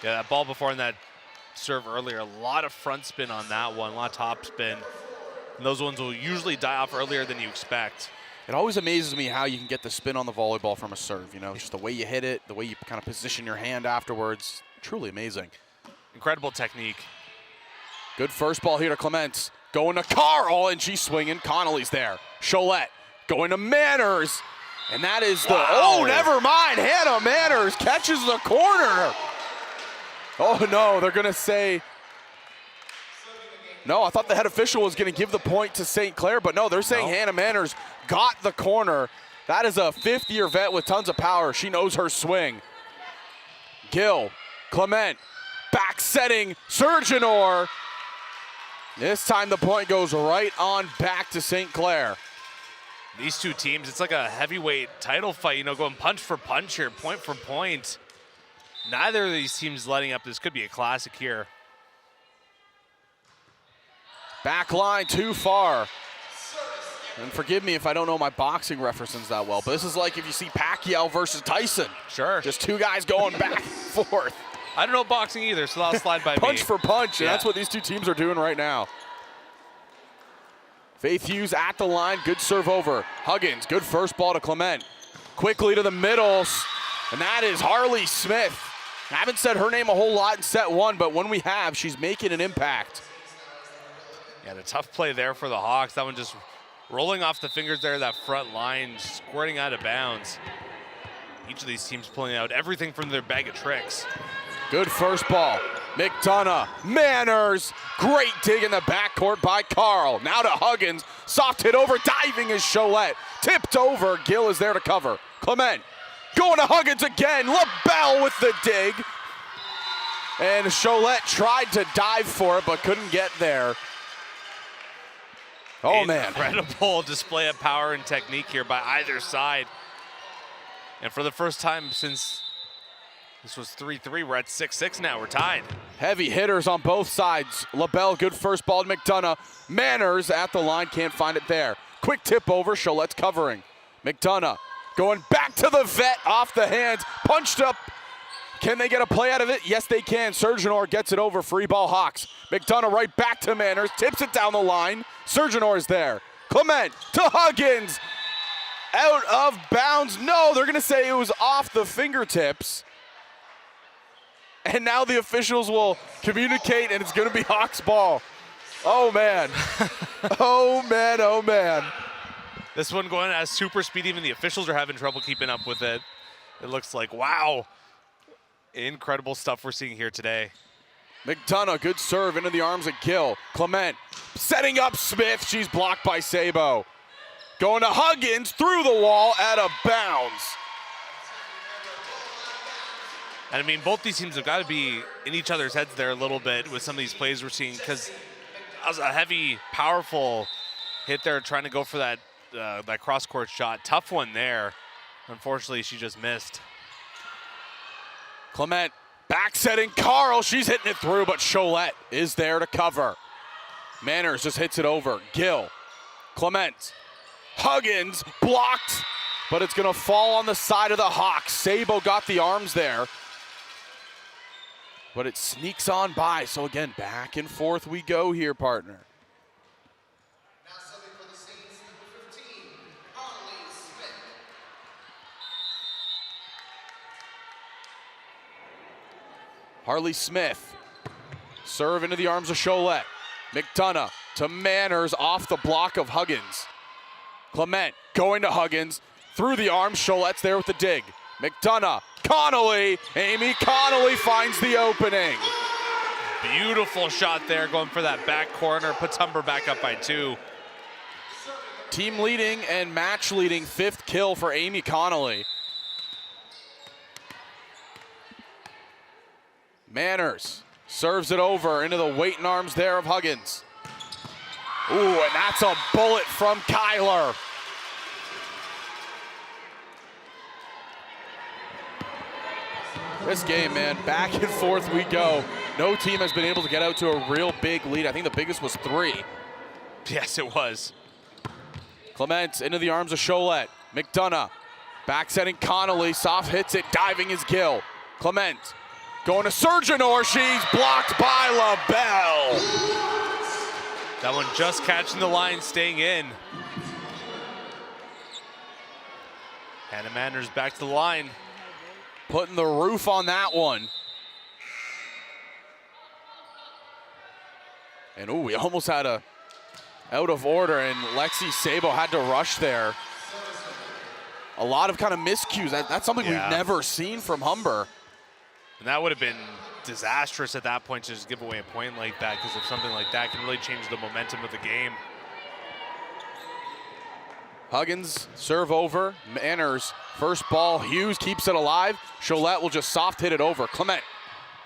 Yeah, that ball before and that serve earlier, a lot of front spin on that one, a lot of top spin. And those ones will usually die off earlier than you expect. It always amazes me how you can get the spin on the volleyball from a serve, you know, just the way you hit it, the way you kind of position your hand afterwards. Truly amazing. Incredible technique. Good first ball here to Clements. Going to Carl, and she's swinging. Connolly's there. Cholette going to Manners. And that is the, oh, never mind. Hannah Manners catches the corner. Oh, no, they're going to say, no, I thought the head official was going to give the point to St. Clair, but no, they're saying Hannah Manners got the corner. That is a fifth-year vet with tons of power. She knows her swing. Gill, Clement, back setting, Surgeonor. This time the point goes right on back to St. Clair. These two teams, it's like a heavyweight title fight, you know, going punch for punch here, point for point. Neither of these teams letting up. This could be a classic here. Back line too far. And forgive me if I don't know my boxing references that well, but this is like if you see Pacquiao versus Tyson. Sure. Just two guys going back and forth. I don't know boxing either, so that'll slide by me. Punch for punch, and Yeah. that's what these two teams are doing right now. Faith Hughes at the line, good serve over. Huggins, good first ball to Clement. Quickly to the middle, and that is Harley Smith. I haven't said her name a whole lot in set one, but when we have, she's making an impact. Yeah, the tough play there for the Hawks. That one just rolling off the fingers there, that front line, squirting out of bounds. Each of these teams pulling out everything from their bag of tricks. Good first ball. McDonough, Manners, great dig in the backcourt by Carl. Now to Huggins, soft hit over, diving is Cholette. Tipped over, Gill is there to cover. Clement, going to Huggins again, LaBelle with the dig. And Cholette tried to dive for it, but couldn't get there. Oh, man. Incredible display of power and technique here by either side. And for the first time since this was 3-3, we're at 6-6 now, we're tied. Heavy hitters on both sides. LaBelle, good first ball to McDonough. Manners at the line, can't find it there. Quick tip over, Cholette's covering. McDonough going back to the vet, off the hands, punched up. Can they get a play out of it? Yes, they can. Surgeonor gets it over, free ball Hawks. McDonough right back to Manners, tips it down the line. Surgeonor is there. Clement to Huggins. Out of bounds. No, they're gonna say it was off the fingertips. And now the officials will communicate, and it's going to be Hawks ball. Oh, man. Oh, man, oh, man. This one going at super speed. Even the officials are having trouble keeping up with it. It looks like, wow. Incredible stuff we're seeing here today. McDonough, good serve into the arms of Gill. Clement setting up Smith. She's blocked by Sabo. Going to Huggins, through the wall, out of bounds. And I mean, both these teams have got to be in each other's heads there a little bit with some of these plays we're seeing, because that was a heavy, powerful hit there trying to go for that that cross-court shot. Tough one there. Unfortunately, she just missed. Clement back setting Carl. She's hitting it through, but Cholette is there to cover. Manners just hits it over. Gill. Clement. Huggins blocked, but it's going to fall on the side of the Hawks. Sabo got the arms there, but it sneaks on by. So again, back and forth we go here, partner. Now serving for the Saints, number 15, Harley Smith. Harley Smith. Serve into the arms of Cholette. McDonough to Manners off the block of Huggins. Clement going to Huggins. Through the arms, Cholette's there with the dig. McDonough, Connolly. Amy Connolly finds the opening. Beautiful shot there, going for that back corner. Puts Humber back up by 2. Team leading and match leading 5th kill for Amy Connolly. Manners serves it over into the weight and arms there of Huggins. Ooh, and that's a bullet from Kyler. This game, man, back and forth we go. No team has been able to get out to a real big lead. I think the biggest was 3. Yes, it was. Clement into the arms of Cholette. McDonough back setting Connolly. Soft hits it, diving is Gill. Clement going to Surgeonor. She's blocked by LaBelle. That one just catching the line, staying in. Hannah Manners back to the line. Putting the roof on that one. And ooh, we almost had a out of order, and Lexi Sabo had to rush there. A lot of kind of miscues. That's something we've never seen from Humber. And that would have been disastrous at that point to just give away a point like that, because if something like that can really change the momentum of the game. Huggins, serve over. Manners, first ball. Hughes keeps it alive. Cholette will just soft hit it over. Clement,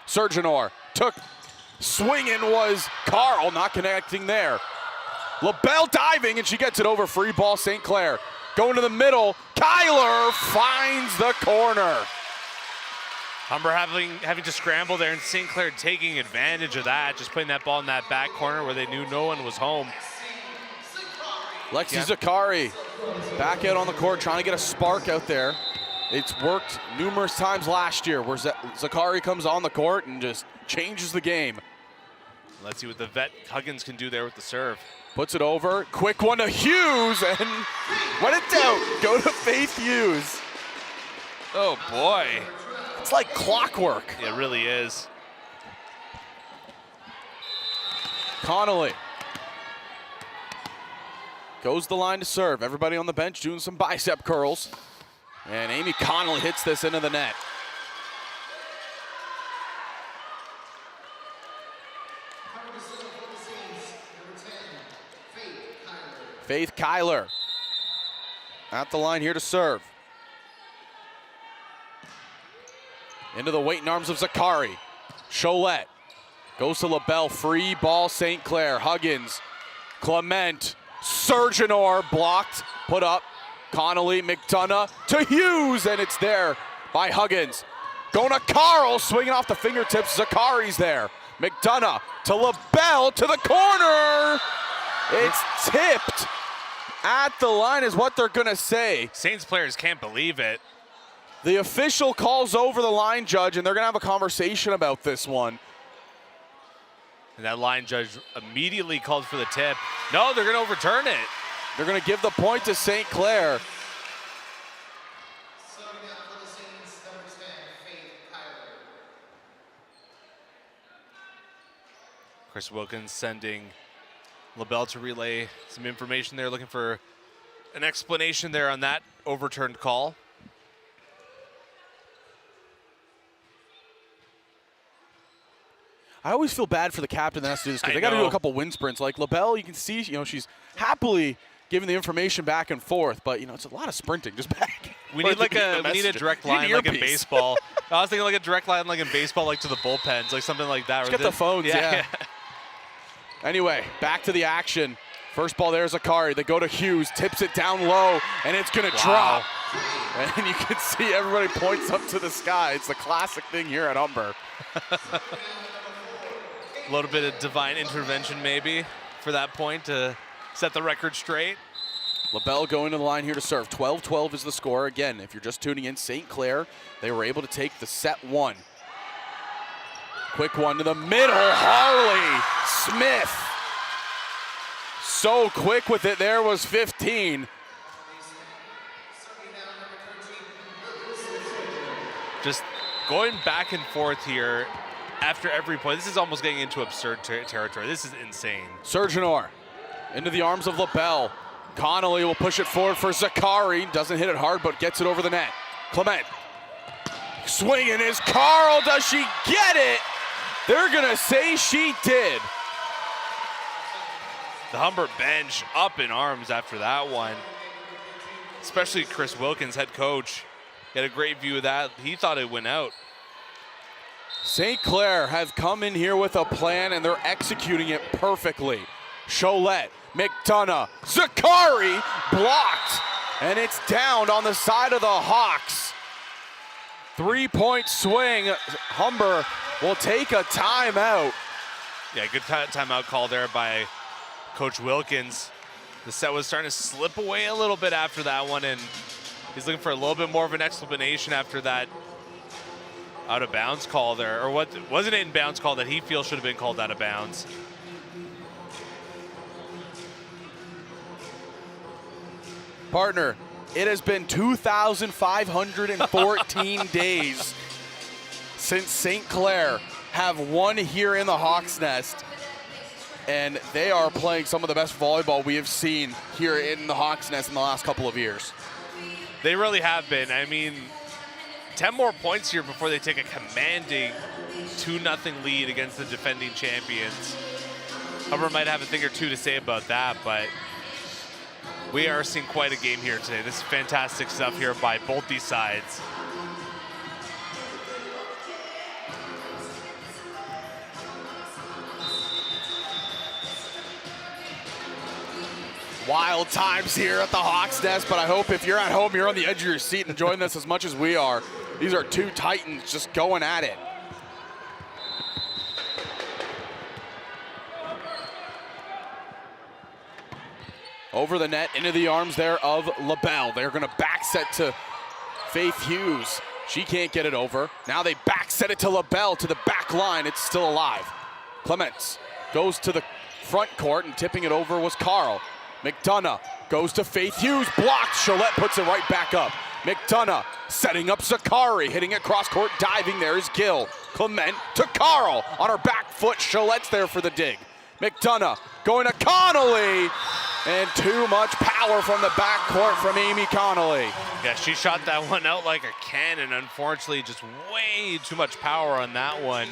Surgeonor took, swinging was Carl, not connecting there. LaBelle diving, and she gets it over. Free ball, St. Clair. Going to the middle. Kyler finds the corner. Humber having to scramble there, and St. Clair taking advantage of that, just putting that ball in that back corner where they knew no one was home. Lexi Zakari back out on the court, trying to get a spark out there. It's worked numerous times last year where Zakari comes on the court and just changes the game. Let's see what the vet Huggins can do there with the serve. Puts it over, quick one to Hughes, and when in doubt, go to Faith Hughes. Oh boy. It's like clockwork. It really is. Connolly goes the line to serve. Everybody on the bench doing some bicep curls. And Amy Connolly hits this into the net. Faith Kyler at the line here to serve. Into the weight and arms of Zakari. Cholette goes to LaBelle. Free ball, St. Clair. Huggins, Clement, Surgeonor blocked, put up. Connolly, McDonough to Hughes, and it's there by Huggins. Going to Carl, swinging off the fingertips. Zakari's there. McDonough to LaBelle to the corner. It's tipped at the line is what they're going to say. Saints players can't believe it. The official calls over the line judge, and they're going to have a conversation about this one. And that line judge immediately called for the tip. No, they're going to overturn it. They're going to give the point to St. Clair. Chris Wilkins sending LaBelle to relay some information there, looking for an explanation there on that overturned call. I always feel bad for the captain that has to do this because they got to do a couple wind sprints. Like LaBelle, you can see, she's happily giving the information back and forth, but it's a lot of sprinting just back. We need a direct line like in baseball. I was thinking like a direct line like in baseball, like to the bullpens, like something like that. Get the phones, yeah. Anyway, back to the action. First ball there, Zakari. They go to Hughes, tips it down low, and it's gonna drop. And you can see everybody points up to the sky. It's the classic thing here at Humber. A little bit of divine intervention maybe for that point to set the record straight. LaBelle going to the line here to serve. 12-12 is the score. Again, if you're just tuning in, St. Clair, they were able to take the set one. Quick one to the middle, Harley Smith. So quick with it, there was 15. Just going back and forth here after every point. This is almost getting into absurd territory. This is insane. Surgeonor into the arms of LaBelle. Connolly will push it forward for Zakari. Doesn't hit it hard, but gets it over the net. Clement swinging is Carl. Does she get it? They're gonna say she did. The Humber bench up in arms after that one. Especially Chris Wilkins, head coach. He had a great view of that. He thought it went out. St. Clair have come in here with a plan and they're executing it perfectly. Cholette, McDonough, Zakari blocked, and it's down on the side of the Hawks. 3-point swing. Humber will take a timeout. Yeah, good timeout call there by Coach Wilkins. The set was starting to slip away a little bit after that one, and he's looking for a little bit more of an explanation after that out of bounds call there, or what wasn't it in bounds call that he feels should have been called out of bounds. Partner, it has been 2,514 days since St. Clair have won here in the Hawks Nest, and they are playing some of the best volleyball we have seen here in the Hawks Nest in the last couple of years. They really have been. I mean, 10 more points here before they take a commanding 2-0 lead against the defending champions. Humber might have a thing or two to say about that, but we are seeing quite a game here today. This is fantastic stuff here by both these sides. Wild times here at the Hawks Nest, but I hope if you're at home, you're on the edge of your seat enjoying this as much as we are. These are two titans just going at it. Over the net, into the arms there of LaBelle. They're gonna back set to Faith Hughes. She can't get it over. Now they back set it to LaBelle to the back line. It's still alive. Clements goes to the front court, and tipping it over was Carl. McDonough goes to Faith Hughes, blocked. Cholette puts it right back up. McDonough setting up Zakari, hitting it cross court, diving. There is Gill. Clement to Carl on her back foot. Cholette's there for the dig. McDonough going to Connolly, and too much power from the backcourt from Amy Connolly. Yeah, she shot that one out like a cannon. Unfortunately, just way too much power on that one.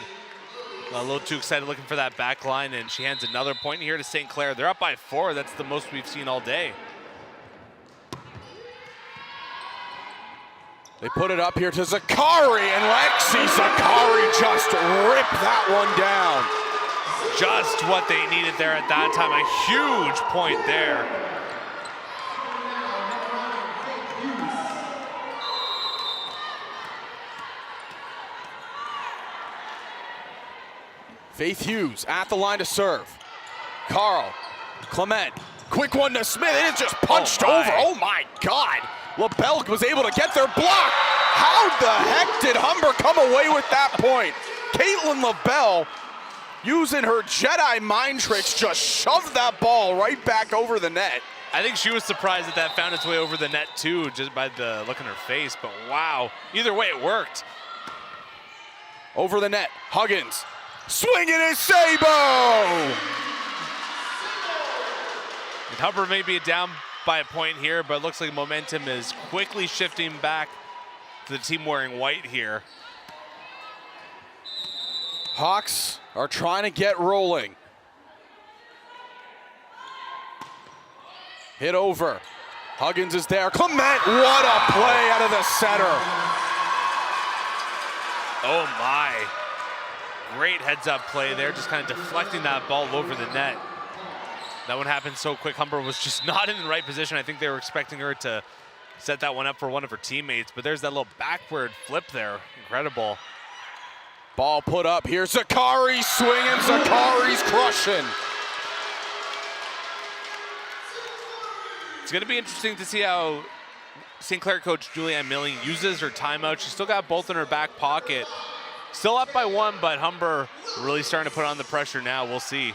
A little too excited looking for that back line, and she hands another point here to St. Clair. They're up by 4. That's the most we've seen all day. They put it up here to Zakari, and Lexi Zakari just ripped that one down. Just what they needed there at that time. A huge point there. Faith Hughes at the line to serve. Carl, Clement, quick one to Smith. It is just punched over. Oh my God. LaBelle was able to get their block. How the heck did Humber come away with that point? Caitlin LaBelle, using her Jedi mind tricks, just shoved that ball right back over the net. I think she was surprised that that found its way over the net too, just by the look on her face, but wow. Either way, it worked. Over the net, Huggins. Swinging is Sabo! And Humber may be down by a point here, but it looks like momentum is quickly shifting back to the team wearing white here. Hawks are trying to get rolling. Hit over. Huggins is there. Clement, what a play out of the center. Oh my. Great heads up play there, just kind of deflecting that ball over the net. That one happened so quick. Humber was just not in the right position. I think they were expecting her to set that one up for one of her teammates, but there's that little backward flip there. Incredible. Ball put up. Here's Zakari swinging. Zakari's crushing. It's going to be interesting to see how St. Clair coach Julianne Milling uses her timeout. She's still got both in her back pocket. Still up by one, but Humber really starting to put on the pressure now. We'll see.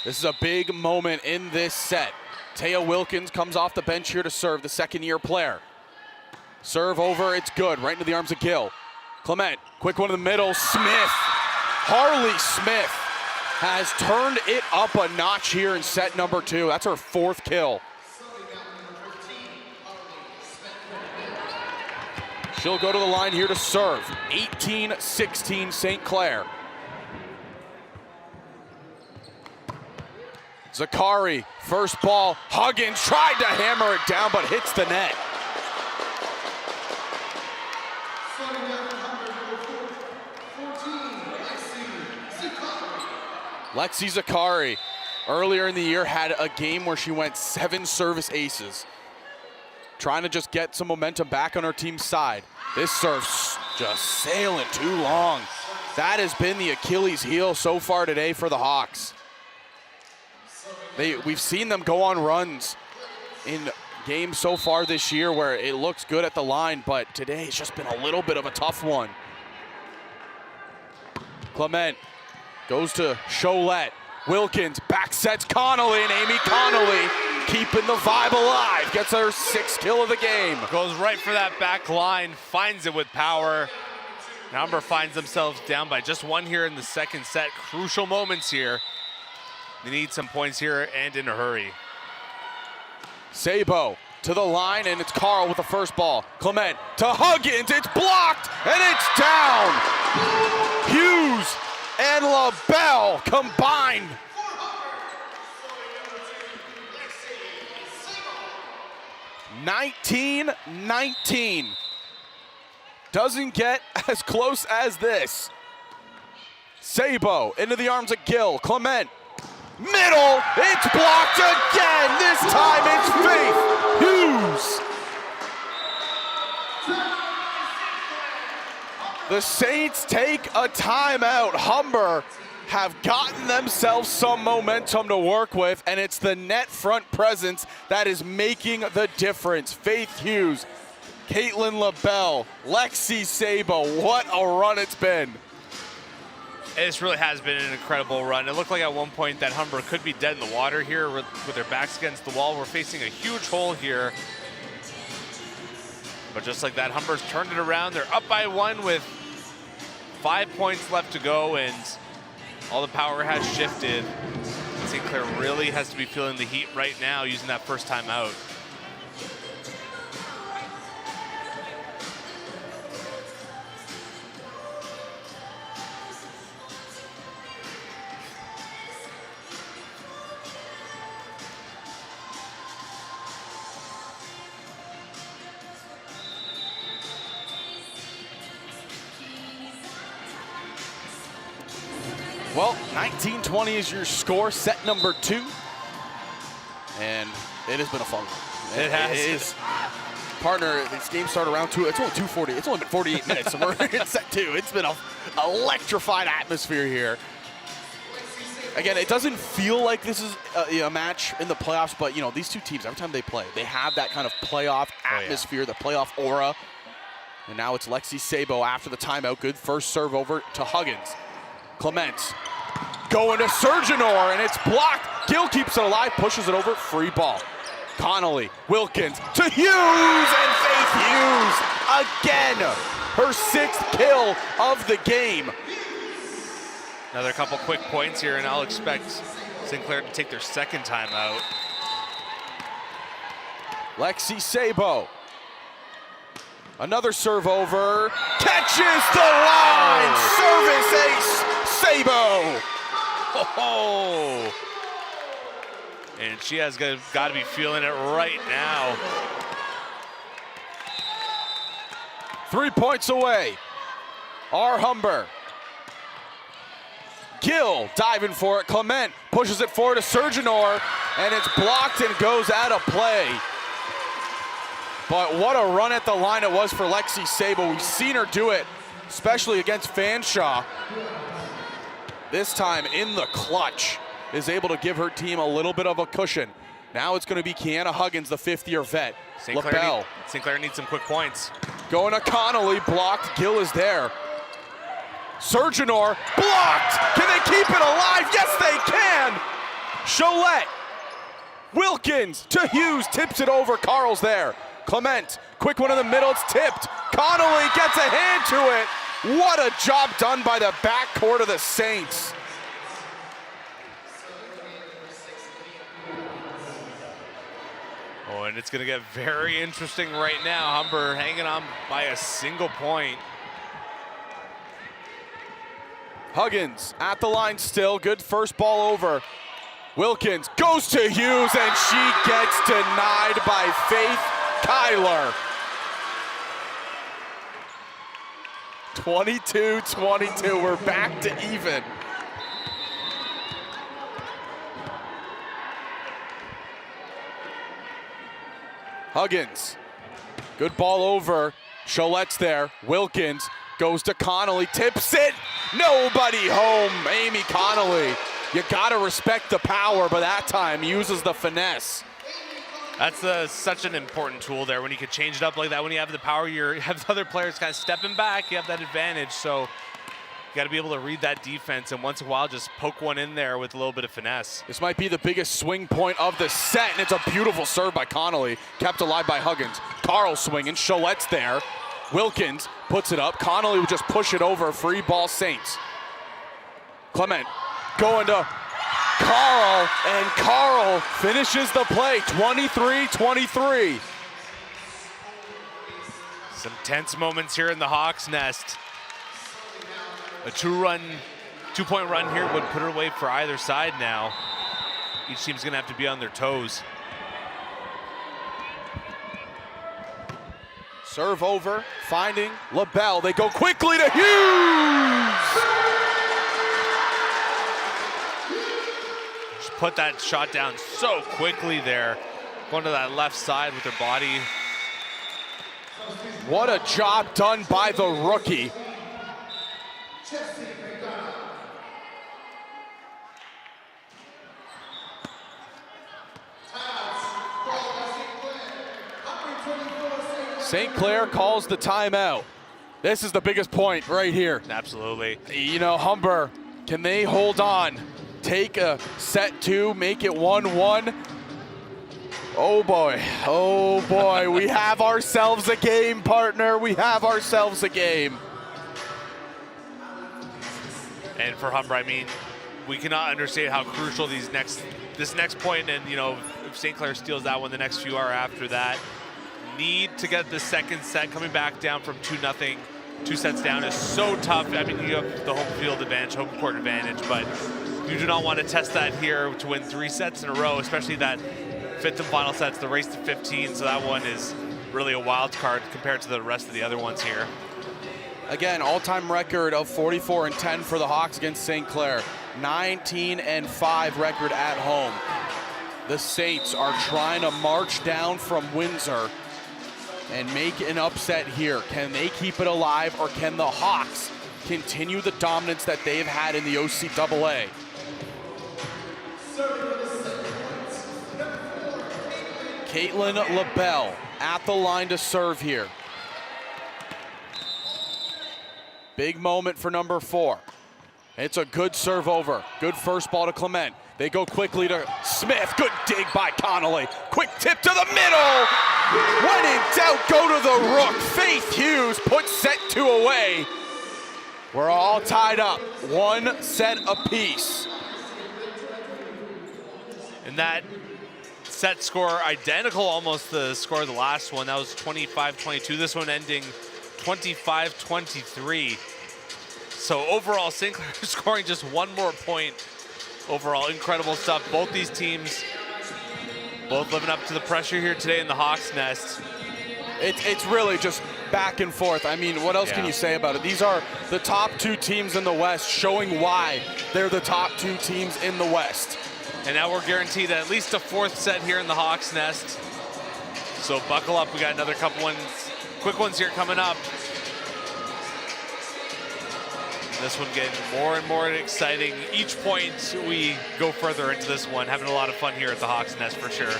This is a big moment in this set. Taya Wilkins comes off the bench here to serve, the second-year player. Serve over, it's good, right into the arms of Gill. Clement, quick one in the middle, Smith. Harley Smith has turned it up a notch here in set number 2. That's her 4th kill. She'll go to the line here to serve. 18-16 St. Clair. Zakari, first ball. Huggins tried to hammer it down, but hits the net. Lexi Zakari, earlier in the year, had a game where she went 7 service aces. Trying to just get some momentum back on her team's side. This serve's just sailing too long. That has been the Achilles heel so far today for the Hawks. We've seen them go on runs in games so far this year where it looks good at the line, but today it's just been a little bit of a tough one. Clement goes to Cholette. Wilkins back sets Connolly, and Amy Connolly keeping the vibe alive. Gets her 6th kill of the game. Goes right for that back line, finds it with power. Humber finds themselves down by just 1 here in the second set. Crucial moments here. They need some points here and in a hurry. Sabo to the line, and it's Carl with the first ball. Clement to Huggins, it's blocked, and it's down. Hughes and LaBelle combined. (19-19). Doesn't get as close as this. Sabo into the arms of Gill. Clement. Middle, it's blocked again. This time it's Faith Hughes. The Saints take a timeout. Humber have gotten themselves some momentum to work with, and it's the net front presence that is making the difference. Faith Hughes, Caitlin LaBelle, Lexi Sabo, what a run it's been. This really has been an incredible run. It looked like at one point that Humber could be dead in the water here with their backs against the wall. We're facing a huge hole here. But just like that, Humber's turned it around. They're up by 1 with 5 points left to go, and all the power has shifted. St. Clair really has to be feeling the heat right now using that first time out. Well, 19-20 is your score, set number 2. And it has been a fun one. It has. It is. Partner, this game started around 2. It's only 2:40. It's only been 48 minutes, so we're in set 2. It's been an electrified atmosphere here. Again, it doesn't feel like this is a match in the playoffs, but, you know, these two teams, every time they play, they have that kind of playoff atmosphere, the playoff aura. And now it's Lexi Sabo after the timeout. Good first serve over to Huggins. Clement going to Surgeonor, and it's blocked. Gill keeps it alive, pushes it over, free ball. Connolly, Wilkins to Hughes, and Faith Hughes again. Her 6th kill of the game. Another couple quick points here, and I'll expect St. Clair to take their second timeout. Lexi Sabo. Another serve over. Catches the line. Service ace. Sabo. Oh. And she has got to be feeling it right now. 3 points away. Humber. Gill diving for it. Clement pushes it forward to Surgeonor, and it's blocked and goes out of play. But what a run at the line it was for Lexi Sable. We've seen her do it, especially against Fanshawe. This time in the clutch, is able to give her team a little bit of a cushion. Now it's going to be Kiana Huggins, the fifth-year vet. St. Clair needs some quick points. Going to Connolly, blocked. Gill is there. Surgeonor, blocked! Can they keep it alive? Yes, they can! Cholette. Wilkins to Hughes, tips it over. Carl's there. Clement, quick one in the middle, it's tipped. Connolly gets a hand to it. What a job done by the backcourt of the Saints. Oh, and it's gonna get very interesting right now. Humber hanging on by a single point. Huggins at the line still, good first ball over. Wilkins goes to Hughes and she gets denied by Faith Kyler. 22-22, we're back to even. Huggins, good ball over. Cholette's there. Wilkins goes to Connolly, tips it. Nobody home. Amy Connolly. You gotta respect the power, but that time uses the finesse. That's such an important tool there when you can change it up like that. When you have the power, you have the other players kind of stepping back. You have that advantage, so you got to be able to read that defense and once in a while just poke one in there with a little bit of finesse. This might be the biggest swing point of the set, and it's a beautiful serve by Connolly, kept alive by Huggins. Carl swinging, Cholette's there. Wilkins puts it up. Connolly would just push it over. Free ball Saints. Clement going to Carl, and Carl finishes the play, 23-23. Some tense moments here in the Hawks' nest. A two-point run here would put it away for either side now. Each team's gonna have to be on their toes. Serve over, finding LaBelle. They go quickly to Hughes! Just put that shot down so quickly there. Going to that left side with her body. What a job done by the rookie. St. Clair calls the timeout. This is the biggest point right here. Absolutely. You know, Humber, can they hold on? Take a set two, make it 1-1. Oh boy, we have ourselves a game, partner. We have ourselves a game. And for Humber, I mean, we cannot understand how crucial this next point, and you know, if St. Clair steals that one, the next few are after that. Need to get the second set. Coming back down from 2-0, 2 sets down is so tough. I mean, you have the home field advantage, home court advantage, but you do not want to test that here to win 3 sets in a row, especially that fifth and final set's the race to 15, so that one is really a wild card compared to the rest of the other ones here. Again, all-time record of 44-10 for the Hawks against St. Clair. 19-5 record at home. The Saints are trying to march down from Windsor and make an upset here. Can they keep it alive, or can the Hawks continue the dominance that they've had in the OCAA? Caitlin LaBelle at the line to serve here. Big moment for number 4. It's a good serve over. Good first ball to Clement. They go quickly to Smith. Good dig by Connolly. Quick tip to the middle. When in doubt, go to the rook. Faith Hughes puts set 2 away. We're all tied up. 1 set apiece. And that set score identical almost the score of the last one. That was 25-22. This one ending 25-23. So overall, St. Clair scoring just 1 more point. Overall, incredible stuff. Both these teams, both living up to the pressure here today in the Hawks' nest. It's really just back and forth. I mean, what else can you say about it? These are the top 2 teams in the West, showing why they're the top 2 teams in the West. And now we're guaranteed at least a 4th set here in the Hawks Nest. So buckle up, we got another couple ones, quick ones here coming up. This one getting more and more exciting. Each point we go further into this one, having a lot of fun here at the Hawks Nest for sure.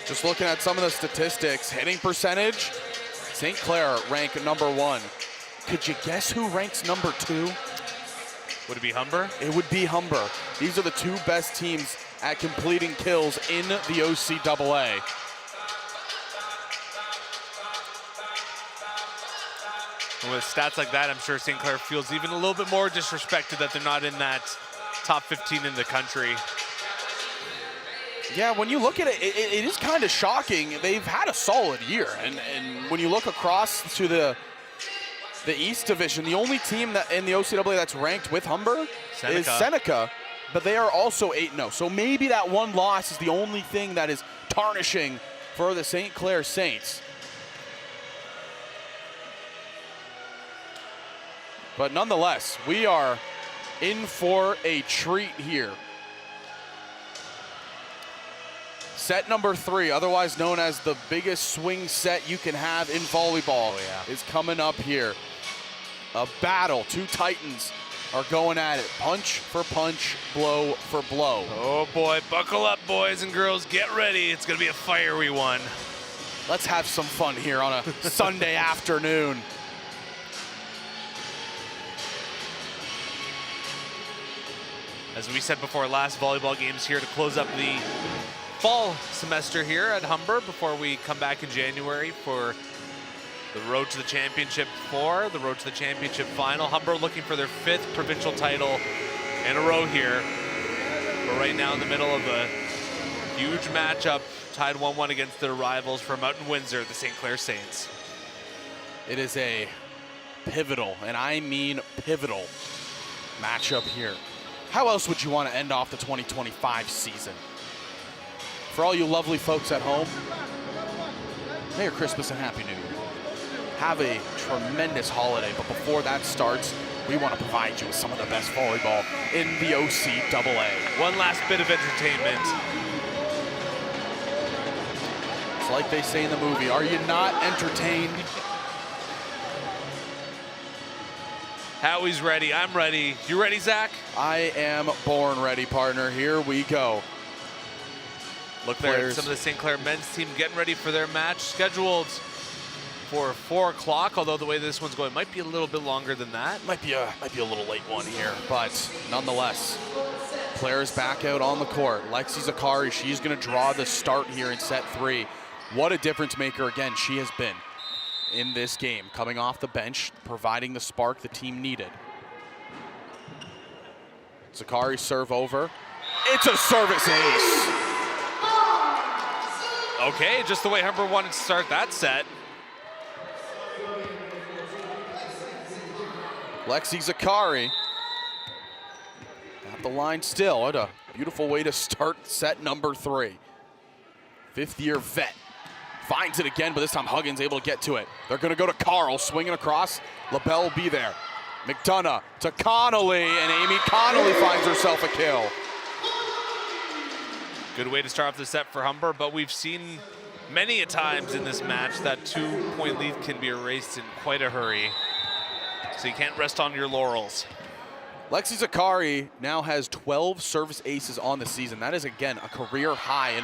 Just looking at some of the statistics, hitting percentage, St. Clair ranked #1. Could you guess who ranks #2? Would it be Humber? It would be Humber. These are the 2 best teams at completing kills in the OCAA. And with stats like that, I'm sure St. Clair feels even a little bit more disrespected that they're not in that top 15 in the country. Yeah, when you look at it, it is kind of shocking. They've had a solid year, and when you look across to the East Division, the only team that in the OCAA that's ranked with Humber is Seneca, but they are also 8-0. So maybe that one loss is the only thing that is tarnishing for the St. Clair Saints. But nonetheless, we are in for a treat here. Set #3, otherwise known as the biggest swing set you can have in volleyball, is coming up here. A battle, 2 titans are going at it. Punch for punch, blow for blow. Oh boy, buckle up boys and girls, get ready. It's gonna be a fiery one. Let's have some fun here on a Sunday afternoon. As we said before, last volleyball games here to close up the fall semester here at Humber before we come back in January for the road to the championship the road to the championship final. Humber looking for their 5th provincial title in a row here. We're right now in the middle of a huge matchup, tied 1-1 against their rivals from out in Windsor, the St. Clair Saints. It is a pivotal, and I mean pivotal, matchup here. How else would you want to end off the 2025 season? For all you lovely folks at home, Merry Christmas and Happy New Year. Have a tremendous holiday, but before that starts, we want to provide you with some of the best volleyball in the OCAA. One last bit of entertainment. It's like they say in the movie, are you not entertained? Howie's ready, I'm ready. You ready, Zach? I am born ready, partner. Here we go. Look there at some of the St. Clair men's team getting ready for their match, scheduled for 4 o'clock, although the way this one's going might be a little bit longer than that. Might be a little late one here, but nonetheless, Claire's back out on the court. Lexi Zakari, she's gonna draw the start here in set 3. What a difference maker, again, she has been in this game, coming off the bench, providing the spark the team needed. Zakari serve over. It's a service ace. Okay, just the way Humber wanted to start that set. Lexi Zakari at the line still. What a beautiful way to start set #3. 5th-year vet. Finds it again, but this time Huggins able to get to it. They're going to go to Carl, swinging across. LaBelle will be there. McDonough to Connolly, and Amy Connolly finds herself a kill. Good way to start off the set for Humber, but we've seen many a times in this match that 2-point lead can be erased in quite a hurry. So you can't rest on your laurels. Lexi Zakari now has 12 service aces on the season. That is, again, a career high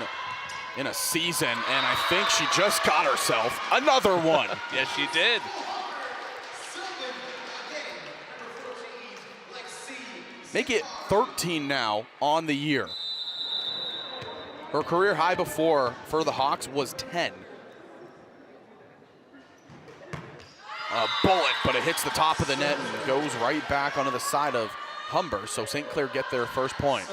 in a season, and I think she just got herself another one. Yes, she did. Make it 13 now on the year. Her career high before for the Hawks was 10. A bullet, but it hits the top of the net and goes right back onto the side of Humber, so St. Clair get their first point.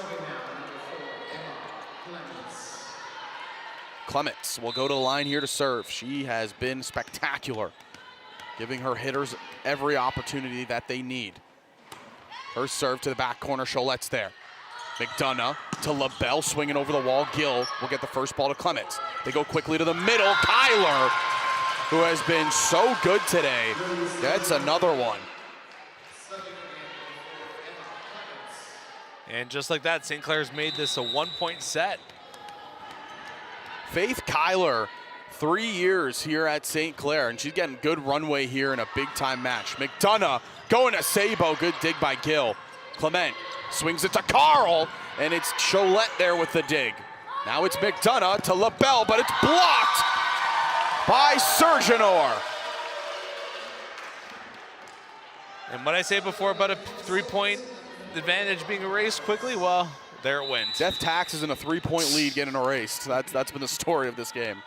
Clements will go to the line here to serve. She has been spectacular, giving her hitters every opportunity that they need. Her serve to the back corner, Cholette's there. McDonough to LaBelle, swinging over the wall. Gill will get the first ball to Clements. They go quickly to the middle. Kyler, who has been so good today, gets another one. And just like that, St. Clair's made this a 1-point set. Faith Kyler, 3 years here at St. Clair, and she's getting good runway here in a big-time match. McDonough going to Sabo, good dig by Gill. Clement swings it to Carl, and it's Cholette there with the dig. Now it's McDonough to LaBelle, but it's blocked by Serginor. And what I say before about a 3-point advantage being erased quickly, well, there it went. Death taxes in a 3-point lead getting erased. That's been the story of this game.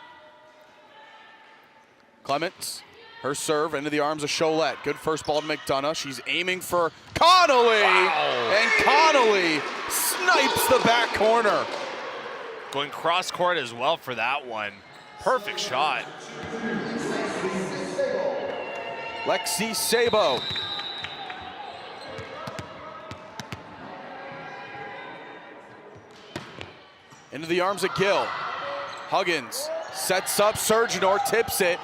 Clements, her serve into the arms of Cholette. Good first ball to McDonough. She's aiming for Connolly, and Connolly snipes the back corner. Going cross court as well for that one. Perfect shot. Lexi Sabo. Into the arms of Gill. Huggins sets up, Serginor tips it.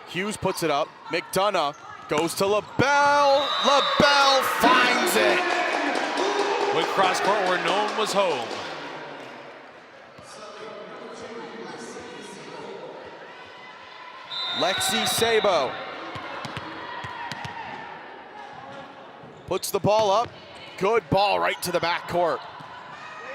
Hughes puts it up. McDonough goes to LaBelle. LaBelle finds it. Went cross court where no one was home. Lexi Sabo puts the ball up. Good ball right to the back court.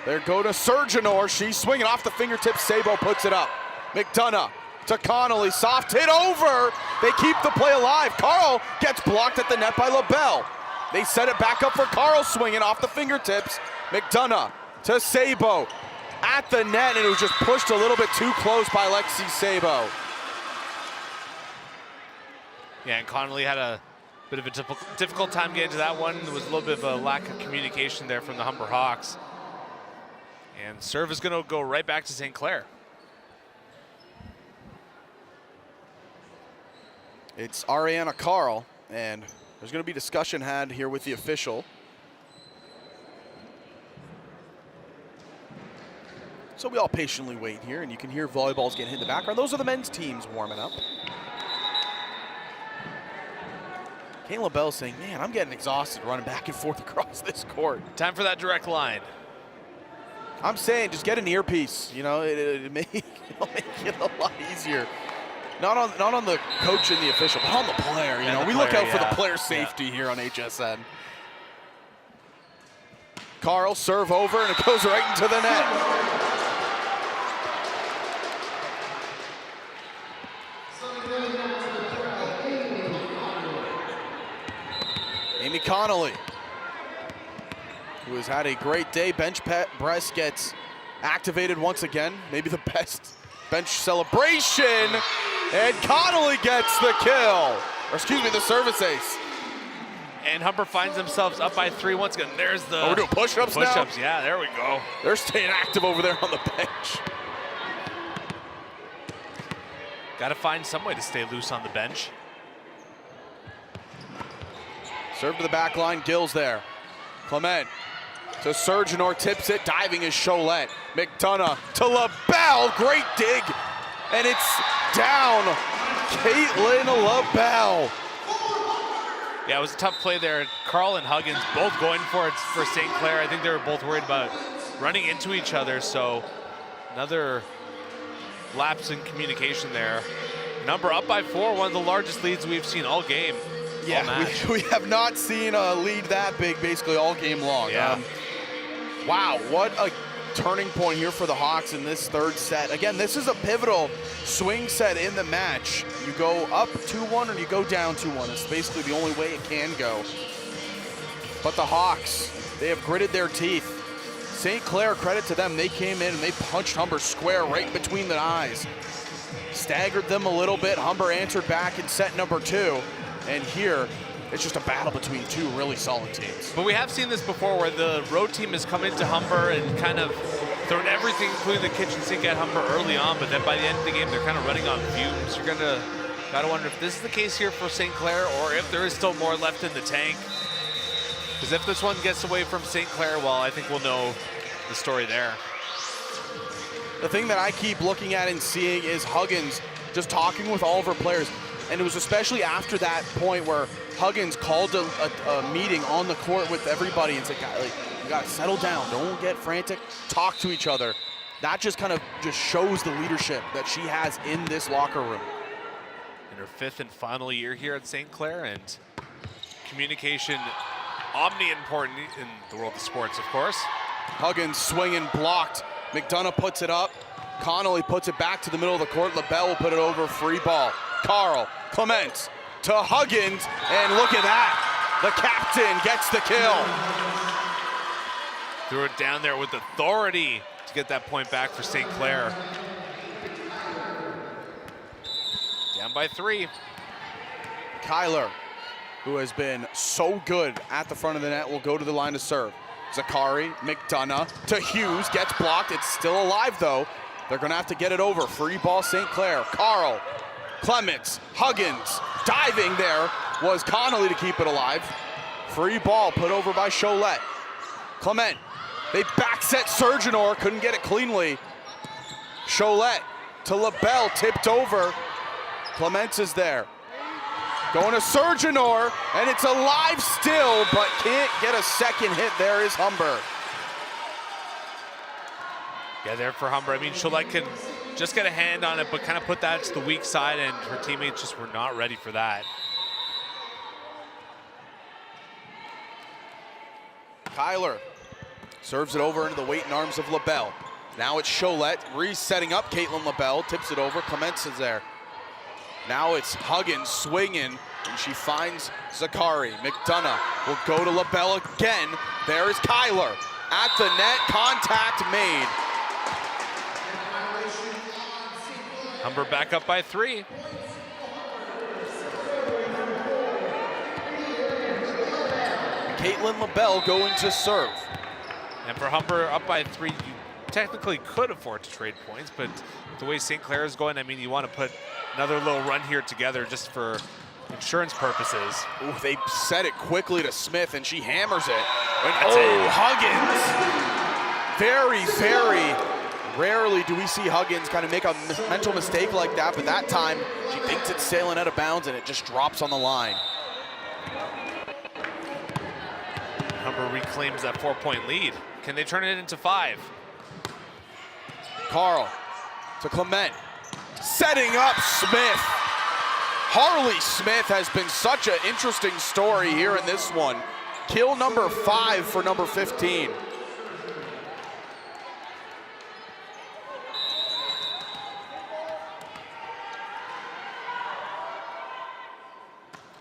There go to Serginor. She's swinging off the fingertips. Sabo puts it up. McDonough to Connolly. Soft hit over. They keep the play alive. Carl gets blocked at the net by LaBelle. They set it back up for Carl, swinging off the fingertips. McDonough to Sabo at the net, and it was just pushed a little bit too close by Lexi Sabo. Yeah, and Connolly had a bit of a difficult time getting to that one. There was a little bit of a lack of communication there from the Humber Hawks. And serve is going to go right back to St. Clair. It's Ariana Carl, and there's going to be discussion had here with the official. So we all patiently wait here, and you can hear volleyballs getting hit in the background. Those are the men's teams warming up. Kane LaBelle saying, man, I'm getting exhausted running back and forth across this court. Time for that direct line. I'm saying just get an earpiece. You know, it'll make it a lot easier. Not on the coach and the official, but on the player. You know, we look out for the player safety here on HSN. Carl serve over, and it goes right into the net. Amy Connolly, who has had a great day. Bench press gets activated once again. Maybe the best bench celebration. And Connolly gets the kill. Or excuse me, the service ace. And Humber finds themselves up by 3 once again. There's the we're doing push-ups now? Push-ups, yeah, there we go. They're staying active over there on the bench. Got to find some way to stay loose on the bench. Serve to the back line, Gill's there. Clement to Serginor, tips it, diving is Cholette. McDonough to LaBelle, great dig. And it's down, Caitlin LaBelle. Yeah, it was a tough play there. Carl and Huggins both going for it for St. Clair. I think they were both worried about running into each other, so another lapse in communication there. Number up by 4, one of the largest leads we've seen all game. Yeah, we have not seen a lead that big basically all game long. Yeah. Wow, what a turning point here for the Hawks in this third set. Again, this is a pivotal swing set in the match. You go up 2-1 or you go down 2-1. It's basically the only way it can go. But the Hawks, they have gritted their teeth. St. Clair, credit to them, they came in and they punched Humber square right between the eyes. Staggered them a little bit. Humber answered back in set number 2. And here, it's just a battle between two really solid teams. But we have seen this before where the road team has come into Humber and kind of thrown everything, including the kitchen sink at Humber early on, but then by the end of the game, they're kind of running on fumes. You're gotta wonder if this is the case here for St. Clair or if there is still more left in the tank. Because if this one gets away from St. Clair, well, I think we'll know the story there. The thing that I keep looking at and seeing is Huggins just talking with all of her players. And it was especially after that point where Huggins called a meeting on the court with everybody and said, like, you gotta settle down, don't get frantic, talk to each other. That just kind of just shows the leadership that she has in this locker room. In her 5th and final year here at St. Clair, and communication omni-important in the world of sports, of course. Huggins swinging, blocked. McDonough puts it up. Connolly puts it back to the middle of the court. LaBelle will put it over, free ball. Carl Clements to Huggins, and look at that. The captain gets the kill. Threw it down there with authority to get that point back for St. Clair. Down by 3. Kyler, who has been so good at the front of the net, will go to the line to serve. Zakari, McDonough to Hughes, gets blocked. It's still alive though. They're gonna have to get it over. Free ball, St. Clair. Carl, Clements, Huggins, diving there was Connolly to keep it alive. Free ball put over by Cholette. Clement, they back set Surgeonor, couldn't get it cleanly. Cholette to LaBelle, tipped over. Clements is there. Going to Surgeonor, and it's alive still, but can't get a second hit. There is Humber. Yeah, there for Humber. I mean, Cholette can just get a hand on it, but kind of put that to the weak side, and her teammates just were not ready for that. Kyler serves it over into the waiting arms of LaBelle. Now it's Cholette resetting up Caitlin LaBelle, tips it over, Clements is there. Now it's Huggins swinging, and she finds Zakari. McDonough will go to LaBelle again. There is Kyler at the net, contact made. Humber back up by 3. Caitlin LaBelle going to serve. And for Humber up by 3, you technically could afford to trade points, but the way St. Clair is going, I mean, you want to put another little run here together just for insurance purposes. Ooh, they set it quickly to Smith, and she hammers it. And That's Huggins. Very, very rarely do we see Huggins kind of make a mental mistake like that, but that time she thinks it's sailing out of bounds, and it just drops on the line. Humber reclaims that 4-point lead. Can they turn it into 5? Carl to Clement, setting up Smith. Harley Smith has been such an interesting story here in this one. Kill number 5 for number 15.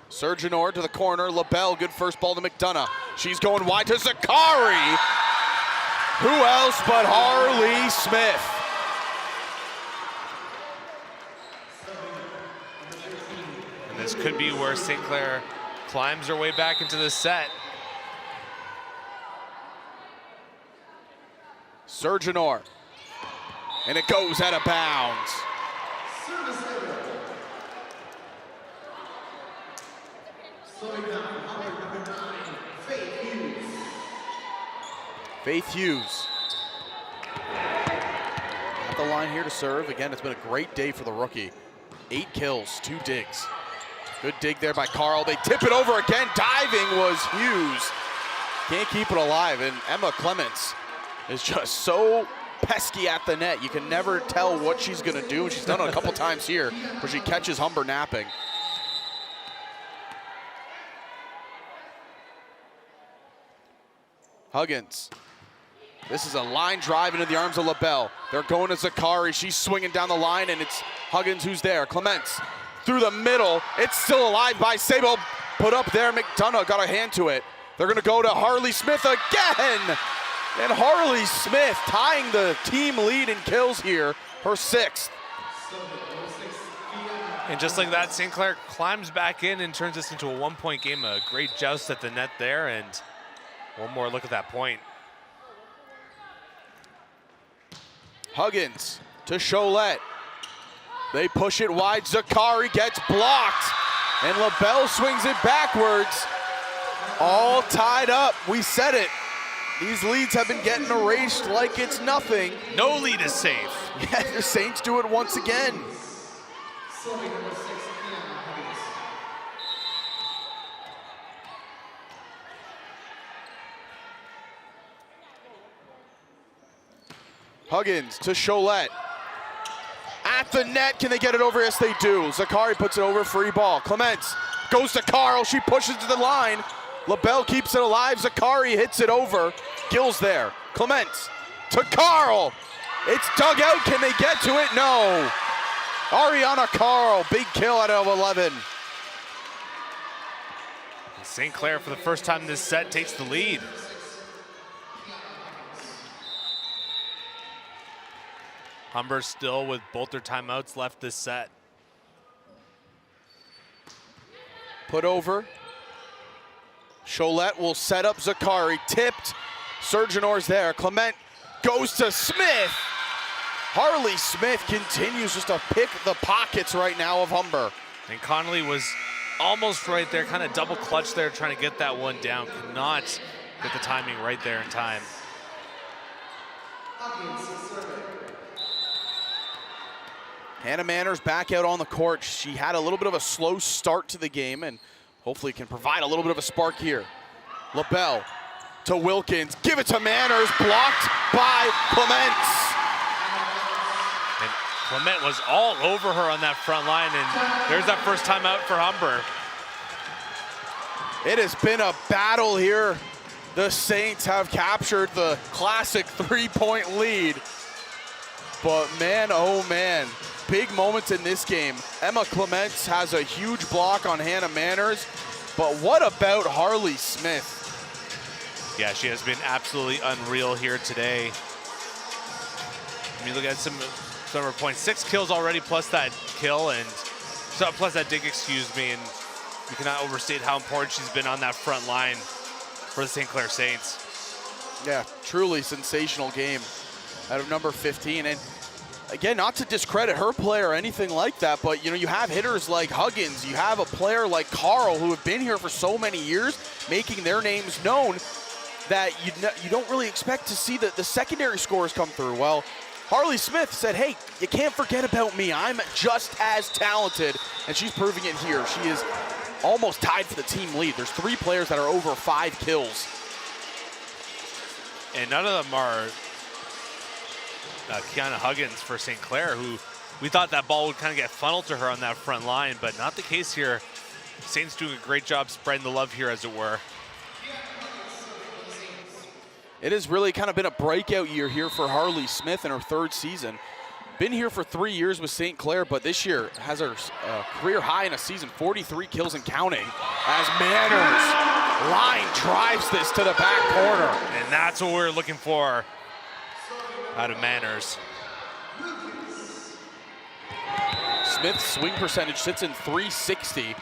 Surgeonor to the corner, LaBelle, good first ball to McDonough. She's going wide to Zakari. Who else but Harley Smith? And this could be where St. Clair climbs her way back into the set. Surgeonor, and it goes out of bounds. Faith Hughes at the line here to serve. Again, it's been a great day for the rookie. 8 kills, 2 digs. Good dig there by Carl. They tip it over again. Diving was Hughes. Can't keep it alive, and Emma Clements is just so pesky at the net. You can never tell what she's gonna do. She's done it a couple times here where she catches Humber napping. Huggins. This is a line drive into the arms of LaBelle. They're going to Zakari. She's swinging down the line, and it's Huggins who's there. Clements through the middle. It's still alive by Sable. Put up there. McDonough got a hand to it. They're going to go to Harley Smith again. And Harley Smith tying the team lead in kills here, her 6th. And just like that, St. Clair climbs back in and turns this into a 1-point game. A great joust at the net there, and one more look at that point. Huggins to Cholette. They push it wide. Zakari gets blocked, and LaBelle swings it backwards. All tied up. We said it. These leads have been getting erased like it's nothing. No lead is safe. Yeah, the Saints do it once again. Huggins to Cholette. At the net, can they get it over? Yes, they do. Zakari puts it over, free ball. Clements goes to Carl, she pushes to the line. LaBelle keeps it alive, Zakari hits it over. Gill's there, Clements to Carl. It's dug out, can they get to it? No. Ariana Carl, big kill out of 11. St. Clair, for the first time this set, takes the lead. Humber still with both their timeouts left this set. Put over. Cholette will set up Zakari, tipped. Surgeonor's there, Clement goes to Smith. Harley Smith continues just to pick the pockets right now of Humber. And Connolly was almost right there, kind of double clutch there, trying to get that one down. Could not get the timing right there in time. Hannah Manners back out on the court. She had a little bit of a slow start to the game and hopefully can provide a little bit of a spark here. LaBelle to Wilkins, give it to Manners, blocked by Clements. And Clement was all over her on that front line, and there's that first time out for Humber. It has been a battle here. The Saints have captured the classic three-point lead. But man, oh man, big moments in this game. Emma Clements has a huge block on Hannah Manners, but what about Harley Smith? Yeah, she has been absolutely unreal here today. I mean, look at some of her points. 6 kills already, plus that kill, and so plus that dig, excuse me, and you cannot overstate how important she's been on that front line for the St. Clair Saints. Yeah, truly sensational game out of number 15. And again, not to discredit her play or anything like that, but you know, you have hitters like Huggins, you have a player like Carl who have been here for so many years, making their names known, that you don't really expect to see the secondary scores come through. Well, Harley Smith said, hey, you can't forget about me. I'm just as talented, and she's proving it here. She is almost tied for the team lead. There's 3 players that are over 5 kills. And none of them are Kiana Huggins for St. Clair, who we thought that ball would kind of get funneled to her on that front line, but not the case here. Saints doing a great job spreading the love here, as it were. It has really kind of been a breakout year here for Harley Smith in her 3rd season. Been here for 3 years with St. Clair, but this year has her career high in a season, 43 kills and counting, as Manners line drives this to the back corner. And that's what we're looking for out of Manners. Smith's swing percentage sits in .360.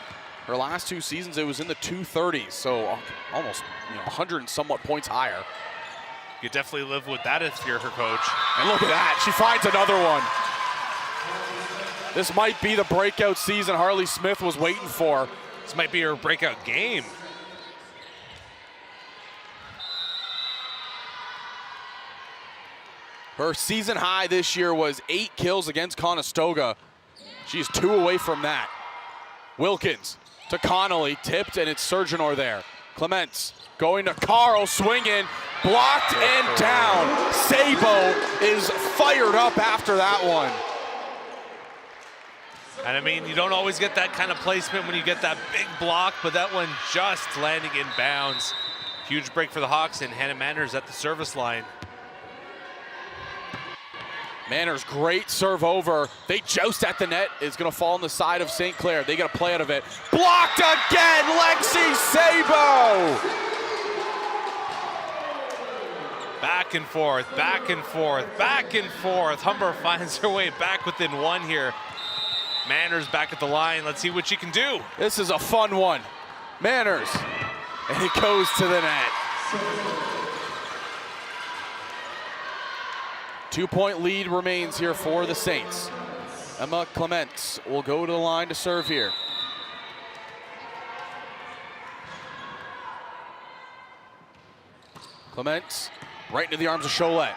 Her last 2 seasons, it was in the 230s, so almost 100 and somewhat points higher. You definitely live with that if you're her coach. And look at that, she finds another one. This might be the breakout season Harley Smith was waiting for. This might be her breakout game. Her season high this year was 8 kills against Conestoga. She's 2 away from that. Wilkins to Connolly, tipped, and it's Surgeonor there. Clements going to Carl, swinging, blocked and down. Sabo is fired up after that one. And I mean, you don't always get that kind of placement when you get that big block, but that one just landing in bounds. Huge break for the Hawks, and Hannah Manners at the service line. Manners, great serve over. They joust at the net. It's going to fall on the side of St. Clair. They got to play out of it. Blocked again, Lexi Sabo! Back and forth, back and forth, back and forth. Humber finds her way back within 1 here. Manners back at the line. Let's see what she can do. This is a fun one. Manners, and it goes to the net. 2-point lead remains here for the Saints. Emma Clements will go to the line to serve here. Clements right into the arms of Cholette.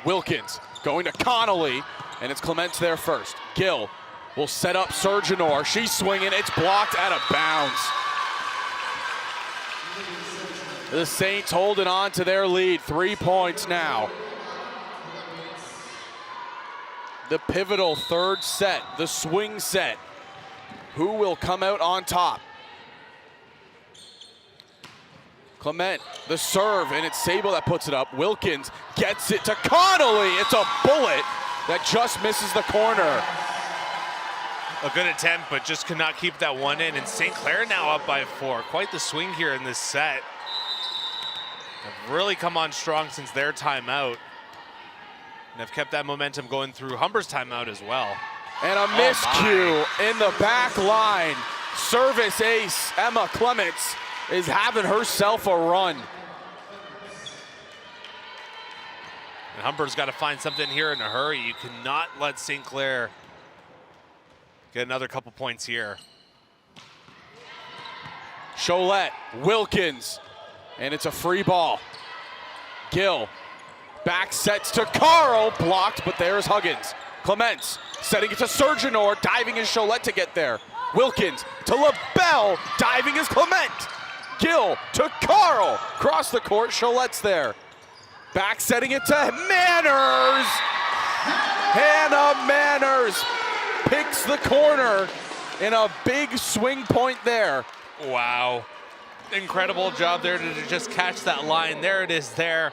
Wilkins going to Connolly, and it's Clements there first. Gill will set up Surgeonor. She's swinging. It's blocked out of bounds. The Saints holding on to their lead. 3 points now. The pivotal third set, the swing set. Who will come out on top? Clement, the serve, and it's Sable that puts it up. Wilkins gets it to Connolly. It's a bullet that just misses the corner. A good attempt, but just could not keep that one in. And St. Clair now up by 4. Quite the swing here in this set. Have really come on strong since their timeout. And have kept that momentum going through Humber's timeout as well. And a miscue in the back line. Service ace Emma Clements is having herself a run. And Humber's got to find something here in a hurry. You cannot let St. Clair get another couple points here. Cholette, Wilkins, and it's a free ball. Gill, back sets to Carl, blocked, but there's Huggins. Clements, setting it to Surgeonor, diving is Cholette to get there. Wilkins to LaBelle, diving is Clement. Gill to Carl, cross the court, Cholette's there. Back setting it to Manners. Hannah Manners picks the corner in a big swing point there. Wow. Incredible job there to just catch that line. There it is there.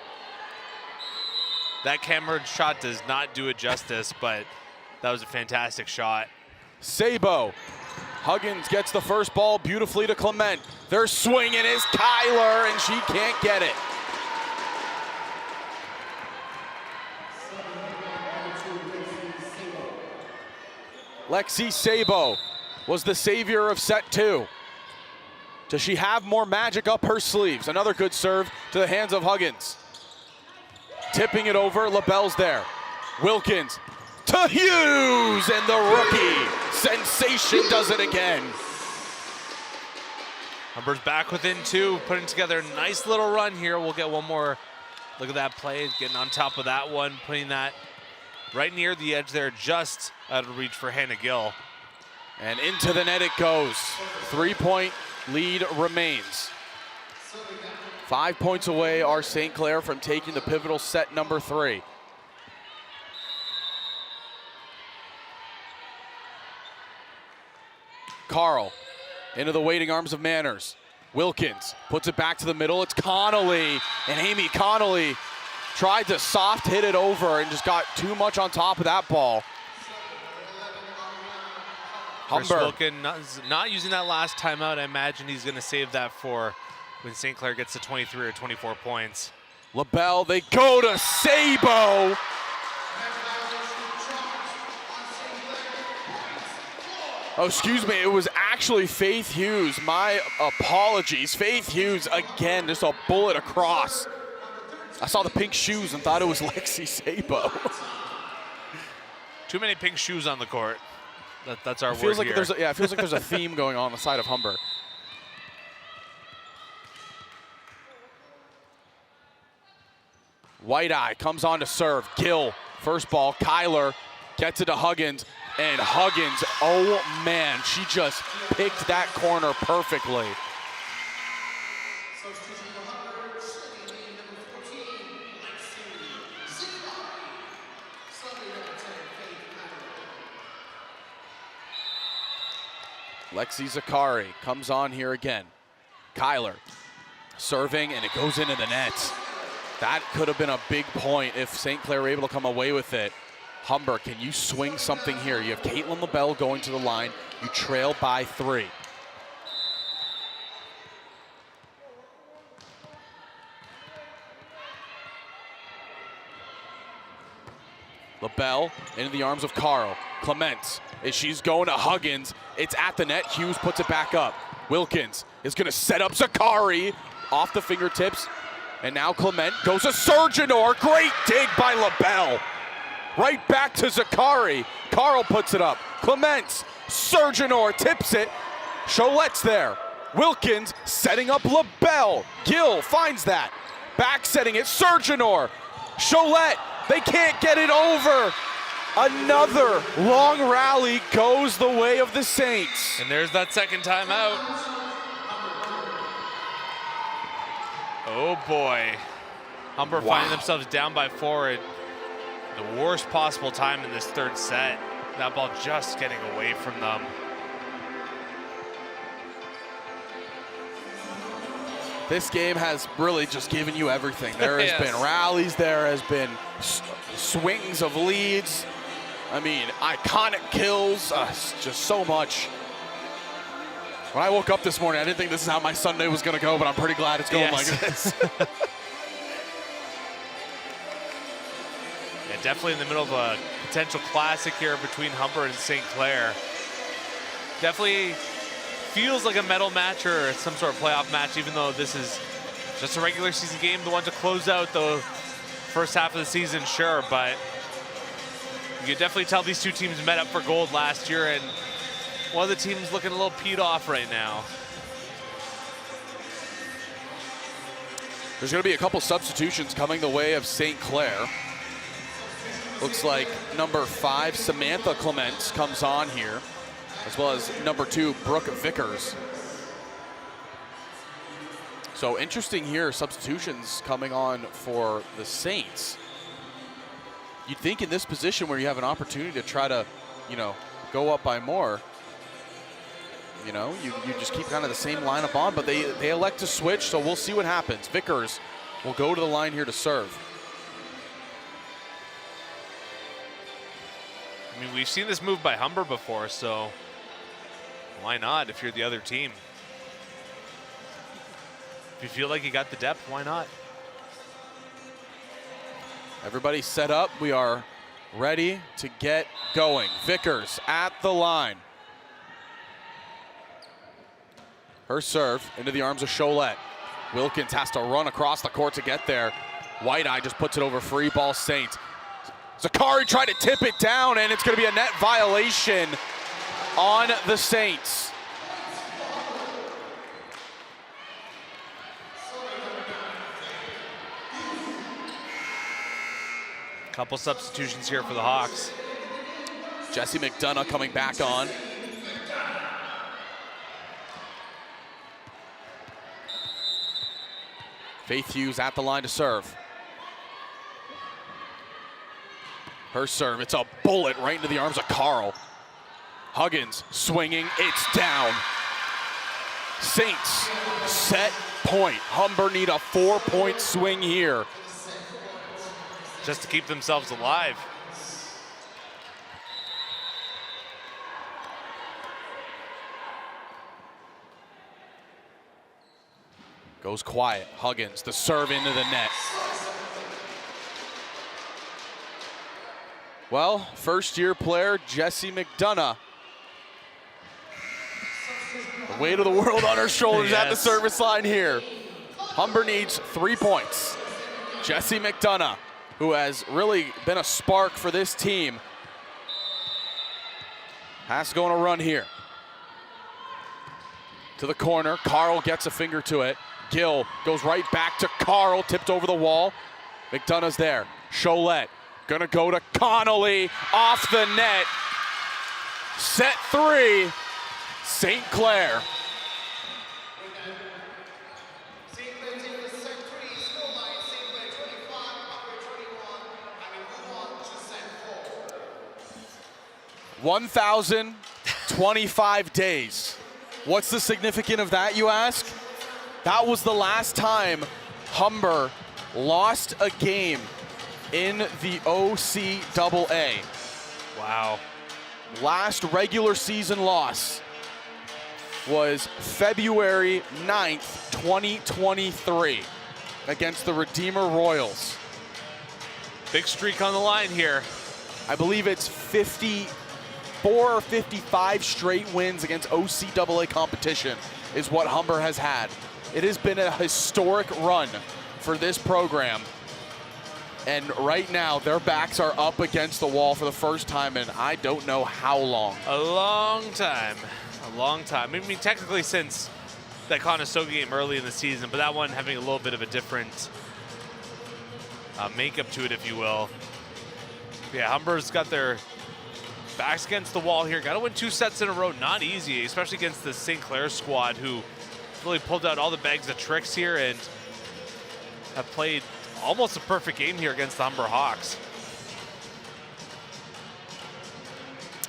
That camera shot does not do it justice, but that was a fantastic shot. Sabo. Huggins gets the first ball beautifully to Clement. Their swinging is Kyler, and she can't get it. Lexi Sabo was the savior of set 2. Does she have more magic up her sleeves? Another good serve to the hands of Huggins. Tipping it over, LaBelle's there. Wilkins to Hughes, and the rookie sensation does it again. Humber's back within 2, putting together a nice little run here. We'll get one more look at that play, getting on top of that one, putting that right near the edge there, just out of reach for Hannah Gill. And into the net it goes. 3-point lead remains. 5 points away are St. Clair from taking the pivotal set number 3. Carl into the waiting arms of Manners. Wilkins puts it back to the middle. It's Connolly, and Amy Connolly tried to soft hit it over and just got too much on top of that ball. Humber. Wilkin not using that last timeout. I imagine he's going to save that for when St. Clair gets to 23 or 24 points. LaBelle, they go to Sabo. Oh, excuse me, it was actually Faith Hughes. My apologies. Faith Hughes, again, just a bullet across. I saw the pink shoes and thought it was Lexi Sabo. Too many pink shoes on the court. That's our word feels like here. It feels like there's a theme going on the side of Humber. White Eye comes on to serve. Gill, first ball. Kyler gets it to Huggins. And Huggins, oh man, she just picked that corner perfectly. Lexi Zakari comes on here again. Kyler serving, and it goes into the net. That could have been a big point if St. Clair were able to come away with it. Humber, can you swing something here? You have Caitlin LaBelle going to the line. You trail by 3. LaBelle into the arms of Carl. Clements, as she's going to Huggins. It's at the net. Hughes puts it back up. Wilkins is going to set up Zakari off the fingertips. And now Clement goes to Surgeonor. Great dig by LaBelle. Right back to Zakari. Carl puts it up. Clements, Surgeonor tips it. Cholette's there. Wilkins setting up LaBelle. Gill finds that. back setting it, Surgeonor, Cholette, they can't get it over. Another long rally goes the way of the Saints. And there's that second timeout. Oh boy. Humber finding themselves down by 4 at the worst possible time in this third set. That ball just getting away from them. This game has really just given you everything. There has been rallies, there has been swings of leads. I mean, iconic kills, just so much. When I woke up this morning, I didn't think this is how my Sunday was gonna go, but I'm pretty glad it's going like this. Yeah, definitely in the middle of a potential classic here between Humber and St. Clair. Definitely feels like a medal match or some sort of playoff match, even though this is just a regular season game. The one to close out the first half of the season, sure, but you can definitely tell these two teams met up for gold last year, and one of the teams looking a little peed off right now. There's going to be a couple substitutions coming the way of St. Clair. Looks like number 5, Samantha Clements, comes on here, as well as number 2, Brooke Vickers. So interesting here, substitutions coming on for the Saints. You'd think in this position where you have an opportunity to try to, go up by more, you just keep kind of the same lineup on, but they elect to switch, so we'll see what happens. Vickers will go to the line here to serve. I mean, we've seen this move by Humber before, so why not if you're the other team? If you feel like you got the depth, why not? Everybody set up. We are ready to get going. Vickers at the line. Her serve into the arms of Cholette. Wilkins has to run across the court to get there. White Eye just puts it over, free ball Saints. Zakari tried to tip it down, and it's going to be a net violation on the Saints. Couple substitutions here for the Hawks. Jessie McDonough coming back on. Faith Hughes at the line to serve. Her serve, it's a bullet right into the arms of Carl. Huggins swinging, it's down. Saints set point. Humber need a 4-point swing here. Just to keep themselves alive. Goes quiet. Huggins, the serve into the net. Well, first-year player Jessie McDonough. The weight of the world on her shoulders at the service line here. Humber needs 3 points. Jessie McDonough, who has really been a spark for this team, has to go on a run here. To the corner, Carl gets a finger to it. Gill goes right back to Carl, tipped over the wall. McDonough's there. Cholette gonna go to Connolly, off the net. Set 3, St. Clair. St. Clair taking the set 3, score by St. Clair 25, Humber 21, and we move on to set 4. 1,025 days. What's the significance of that, you ask? That was the last time Humber lost a game in the OCAA. Wow. Last regular season loss was February 9th, 2023 against the Redeemer Royals. Big streak on the line here. I believe it's 54 or 55 straight wins against OCAA competition is what Humber has had. It has been a historic run for this program. And right now, their backs are up against the wall for the first time in I don't know how long. A long time. A long time. I mean, technically since that Conestoga game early in the season, but that one having a little bit of a different makeup to it, if you will. Yeah, Humber's got their backs against the wall here. Got to win 2 sets in a row. Not easy, especially against the St. Clair squad, who really pulled out all the bags of tricks here and have played almost a perfect game here against the Humber Hawks.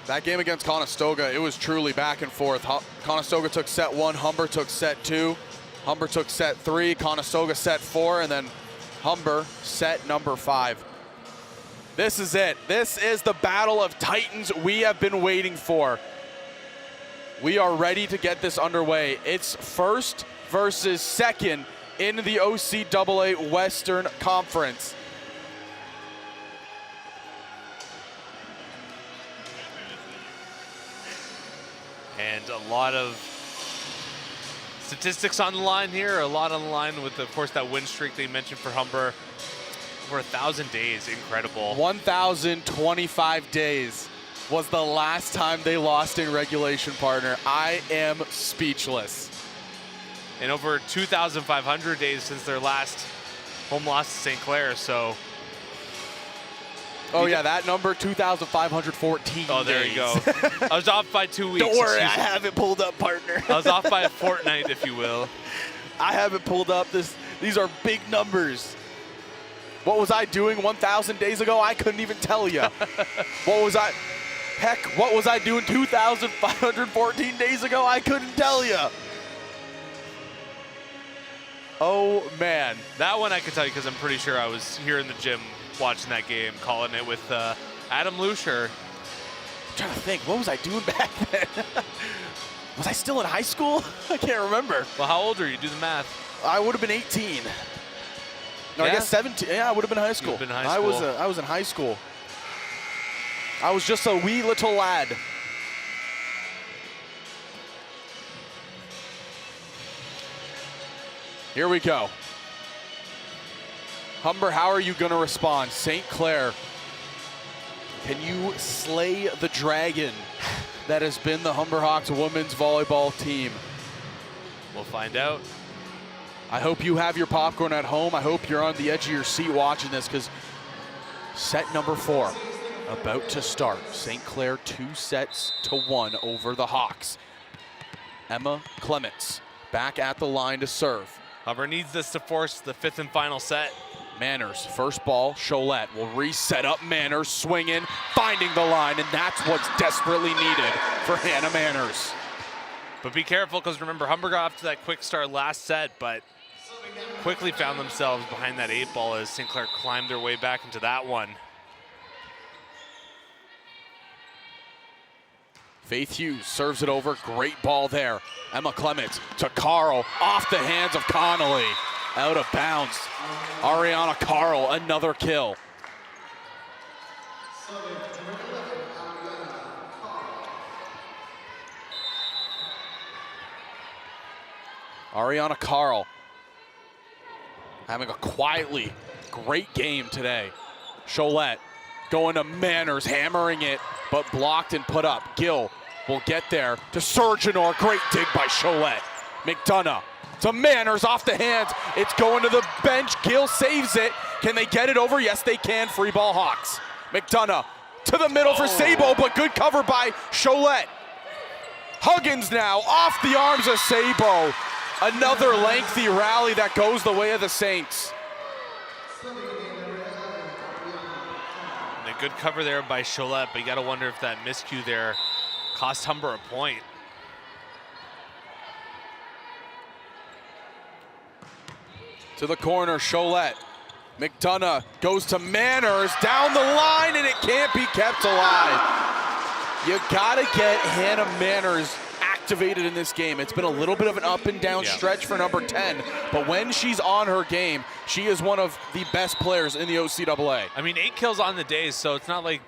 That game against Conestoga, it was truly back and forth. Conestoga took set 1, Humber took set 2. Humber took set 3, Conestoga set 4, and then Humber set number 5. This is it. This is the battle of titans we have been waiting for. We are ready to get this underway. It's first versus second in the OCAA Western Conference. And a lot of statistics on the line here, a lot on the line with, of course, that win streak they mentioned for Humber. Over 1,000 days, incredible. 1,025 days was the last time they lost in regulation, partner. I am speechless. And over 2,500 days since their last home loss to St. Clair, so. Oh yeah, that number, 2,514 Oh, there days. you go. I was off by 2 weeks. Don't worry, I have it pulled up, partner. I was off by a fortnight, if you will. I have it pulled up. These are big numbers. What was I doing 1,000 days ago? I couldn't even tell you. What was I doing 2,514 days ago? I couldn't tell you. Oh, man. That one I could tell you because I'm pretty sure I was here in the gym watching that game, calling it with Adam Lucier. I'm trying to think, what was I doing back then? Was I still in high school? I can't remember. Well, how old are you? Do the math. I would have been 18. No, Yeah? I guess 17. Yeah, I would have been in high school. You've been in high school. I was in high school. I was just a wee little lad. Here we go. Humber, how are you going to respond? St. Clair, can you slay the dragon that has been the Humber Hawks women's volleyball team? We'll find out. I hope you have your popcorn at home. I hope you're on the edge of your seat watching this, because set number 4 about to start. St. Clair 2-1 over the Hawks. Emma Clements back at the line to serve. Humber needs this to force the 5th and final set. Manners, first ball, Cholette will reset up Manners, swinging, finding the line, and that's what's desperately needed for Hannah Manners. But be careful, because remember, Humber got off to that quick start last set, but quickly found themselves behind that 8 ball as St. Clair climbed their way back into that one. Faith Hughes serves it over, great ball there. Emma Clements to Carl, off the hands of Connolly. Out of bounds. Ariana Carl, another kill. Ariana Carl having a quietly great game today. Cholette going to Manners, hammering it, but blocked and put up. Gill will get there to Surgeonor. Great dig by Cholette. McDonough to Manners, off the hands. It's going to the bench. Gill saves it. Can they get it over? Yes, they can. Free ball Hawks. McDonough to the middle for Sabo, but good cover by Cholette. Huggins now off the arms of Sabo. Another lengthy rally that goes the way of the Saints. And a good cover there by Cholette, but you got to wonder if that miscue there cost Humber a point. To the corner, Cholette. McDonough goes to Manners, down the line, and it can't be kept alive. You gotta get Hannah Manners activated in this game. It's been a little bit of an up and down stretch for number 10, but when she's on her game, she is one of the best players in the OCAA. I mean, 8 kills on the day, so it's not like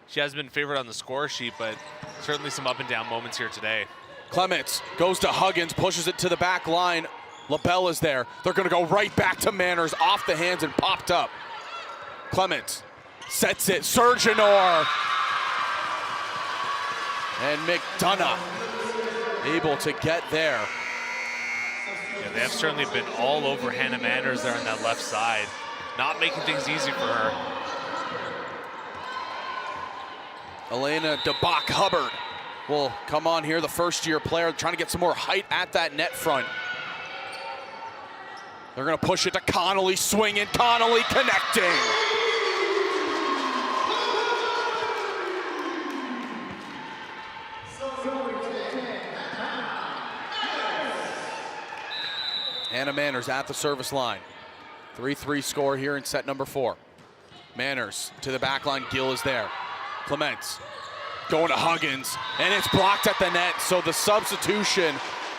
she has been favored on the score sheet, but certainly some up and down moments here today. Clements goes to Huggins, pushes it to the back line. LaBelle is there. They're going to go right back to Manners, off the hands and popped up. Clements sets it. Surgeonor. And McDonough able to get there. Yeah, they have certainly been all over Hannah Manners there on that left side. not making things easy for her. Elena DeBach Hubbard will come on here, the first-year player, trying to get some more height at that net front. They're going to push it to Connolly, swinging, Connolly connecting. Hannah Manners at the service line. 3-3 score here in set number 4. Manners to the back line, Gill is there. Clements going to Huggins, and it's blocked at the net, so the substitution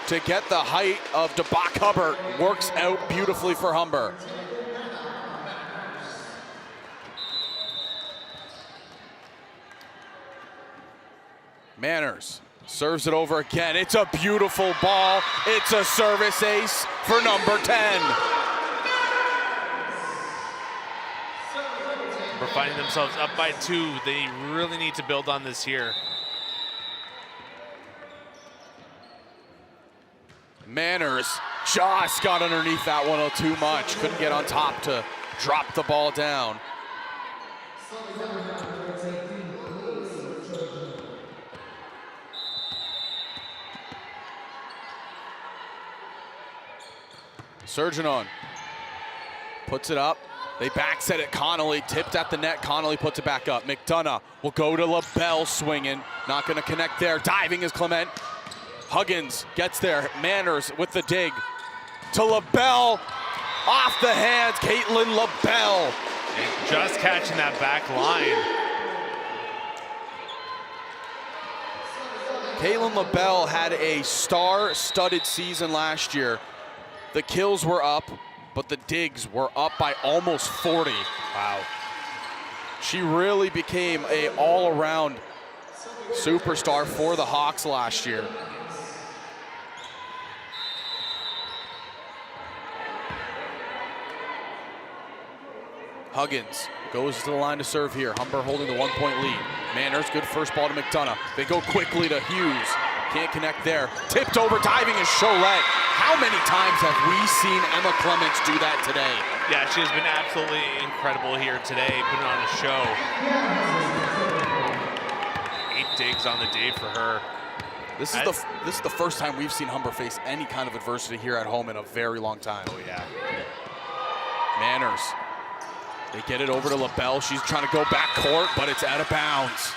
to get the height of DeBach Hubbard works out beautifully for Humber. Manners serves it over again. It's a beautiful ball. It's a service ace for number 10. We're finding themselves up by 2. They really need to build on this here. Manners just got underneath that one too much. Couldn't get on top to drop the ball down. Surgeon puts it up. They back set it. Connolly tipped at the net. Connolly puts it back up. McDonough will go to LaBelle swinging. Not going to connect there. Diving is Clement. Huggins gets there. Manners with the dig to LaBelle. Off the hands, Caitlin LaBelle. And just catching that back line. Caitlin LaBelle had a star-studded season last year. The kills were up, but the digs were up by almost 40. Wow. She really became a all-around superstar for the Hawks last year. Huggins goes to the line to serve here. Humber holding the 1-point lead. Manners, good first ball to McDonough. They go quickly to Hughes. Can't connect there. Tipped over, diving is Cholette. How many times have we seen Emma Clements do that today? Yeah, she has been absolutely incredible here today, putting on a show. 8 digs on the day for her. This is the first time we've seen Humber face any kind of adversity here at home in a very long time. Oh yeah. Manners. They get it over to LaBelle. She's trying to go back court, but it's out of bounds.